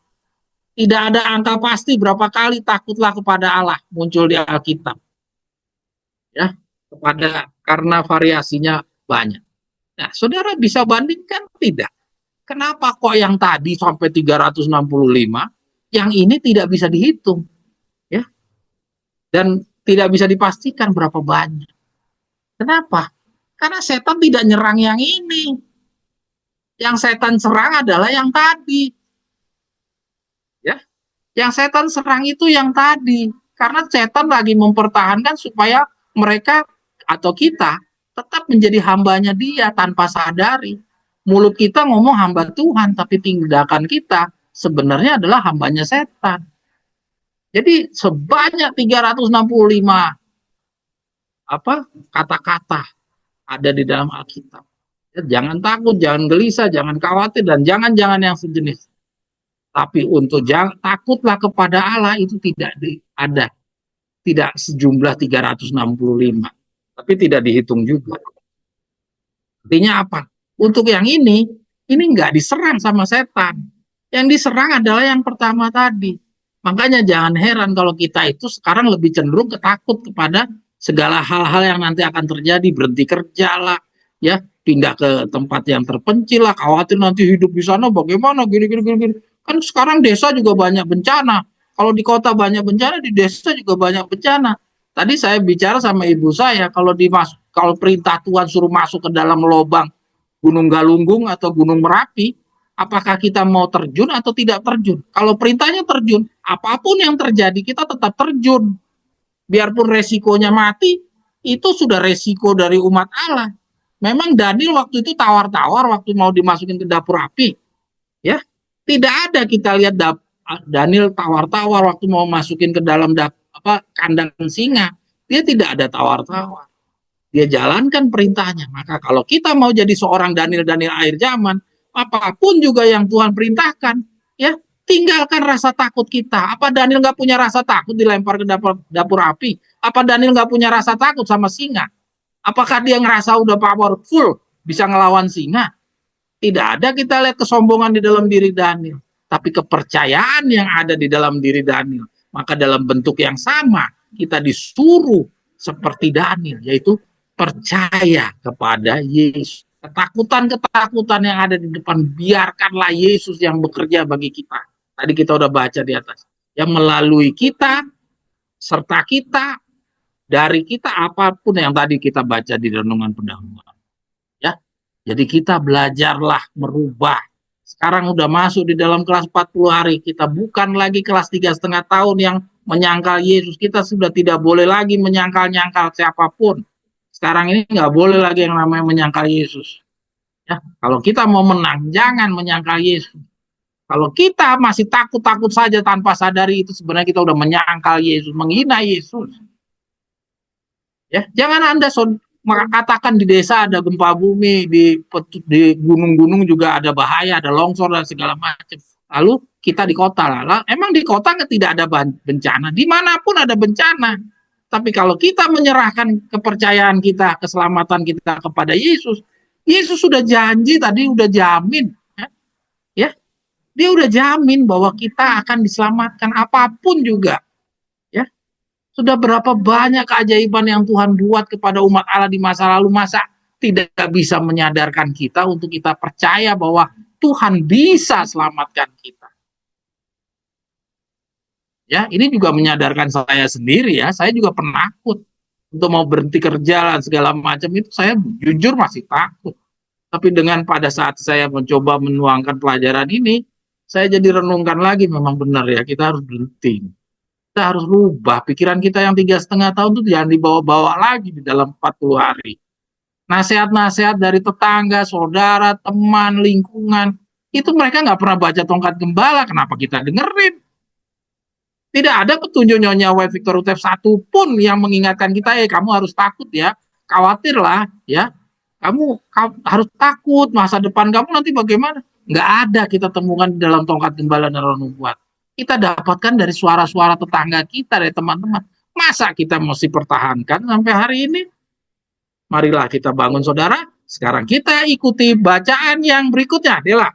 Tidak ada angka pasti berapa kali takutlah kepada Allah muncul di Alkitab. Ya, karena variasinya banyak. Nah, saudara bisa bandingkan tidak? Kenapa kok yang tadi sampai 365, yang ini tidak bisa dihitung, ya? Dan tidak bisa dipastikan berapa banyak. Kenapa? Karena setan tidak nyerang yang ini. Yang setan serang adalah yang tadi, ya. Yang setan serang itu yang tadi. Karena setan lagi mempertahankan supaya mereka atau kita tetap menjadi hambanya dia tanpa sadari. Mulut kita ngomong hamba Tuhan, tapi tindakan kita sebenarnya adalah hambanya setan. Jadi sebanyak 365 kata-kata ada di dalam Alkitab. Ya, jangan takut, jangan gelisah, jangan khawatir, dan jangan-jangan yang sejenis. Tapi untuk takutlah kepada Allah itu tidak ada. Tidak sejumlah 365. Tapi tidak dihitung juga. Artinya apa? Untuk yang ini nggak diserang sama setan. Yang diserang adalah yang pertama tadi. Makanya jangan heran kalau kita itu sekarang lebih cenderung ketakut kepada segala hal-hal yang nanti akan terjadi, berhenti kerja lah, ya, pindah ke tempat yang terpencil lah, khawatir nanti hidup di sana bagaimana, gini. Kan sekarang desa juga banyak bencana. Kalau di kota banyak bencana, di desa juga banyak bencana. Tadi saya bicara sama ibu saya, kalau perintah Tuhan suruh masuk ke dalam lubang Gunung Galunggung atau Gunung Merapi, apakah kita mau terjun atau tidak terjun? Kalau perintahnya terjun, apapun yang terjadi kita tetap terjun. Biarpun resikonya mati, itu sudah resiko dari umat Allah. Memang Daniel waktu itu tawar-tawar waktu mau dimasukin ke dapur api. Ya, tidak ada kita lihat Daniel tawar-tawar waktu mau masukin ke dalam kandang singa. Dia tidak ada tawar-tawar. Dia jalankan perintahnya. Maka kalau kita mau jadi seorang Daniel akhir zaman, apapun juga yang Tuhan perintahkan, ya, tinggalkan rasa takut kita. Apa Daniel nggak punya rasa takut dilempar ke dapur api? Apa Daniel nggak punya rasa takut sama singa? Apakah dia ngerasa udah powerful, bisa ngelawan singa? Tidak ada kita lihat kesombongan di dalam diri Daniel, tapi kepercayaan yang ada di dalam diri Daniel. Maka dalam bentuk yang sama, kita disuruh seperti Daniel, yaitu percaya kepada Yesus. Ketakutan-ketakutan yang ada di depan, biarkanlah Yesus yang bekerja bagi kita. Tadi kita udah baca di atas. Yang melalui kita, serta kita, dari kita, apapun yang tadi kita baca di renungan pendahuluan. Ya, jadi kita belajarlah merubah. Sekarang udah masuk di dalam kelas 40 hari. Kita bukan lagi kelas 3,5 tahun yang menyangkal Yesus. Kita sudah tidak boleh lagi menyangkal-nyangkal siapapun. Sekarang ini nggak boleh lagi yang namanya menyangkal Yesus. Ya, kalau kita mau menang, jangan menyangkal Yesus. Kalau kita masih takut-takut saja tanpa sadari, itu sebenarnya kita udah menyangkal Yesus, menghina Yesus. Ya, jangan Anda katakan di desa ada gempa bumi, di gunung-gunung juga ada bahaya, ada longsor dan segala macam. Lalu kita di kota lah. Emang di kota tidak ada bencana? Dimanapun ada bencana. Tapi kalau kita menyerahkan kepercayaan kita, keselamatan kita kepada Yesus, Yesus sudah janji tadi, udah jamin, ya, dia udah jamin bahwa kita akan diselamatkan apapun juga, ya. Sudah berapa banyak keajaiban yang Tuhan buat kepada umat Allah di masa lalu, masa tidak bisa menyadarkan kita untuk kita percaya bahwa Tuhan bisa selamatkan kita. Ya, ini juga menyadarkan saya sendiri ya. Saya juga penakut untuk mau berhenti kerja dan segala macam itu. Saya jujur masih takut. Tapi dengan pada saat saya mencoba menuangkan pelajaran ini, saya jadi renungkan lagi, memang benar ya, kita harus berhenti. Kita harus rubah pikiran kita yang 3,5 tahun itu jangan dibawa-bawa lagi di dalam 40 hari. nasihat-nasihat dari tetangga, saudara, teman, lingkungan, itu mereka nggak pernah baca Tongkat Gembala, kenapa kita dengerin? Tidak ada petunjuk Nyonya White Victor Utep satu pun yang mengingatkan kita, kamu harus takut ya, khawatirlah ya, kamu harus takut, masa depan kamu nanti bagaimana? Nggak ada kita temukan di dalam Tongkat Gembala dan Roh Nubuat. Kita dapatkan dari suara-suara tetangga kita, dari teman-teman. Masa kita mesti pertahankan sampai hari ini? Marilah kita bangun saudara. Sekarang kita ikuti bacaan yang berikutnya. Dela.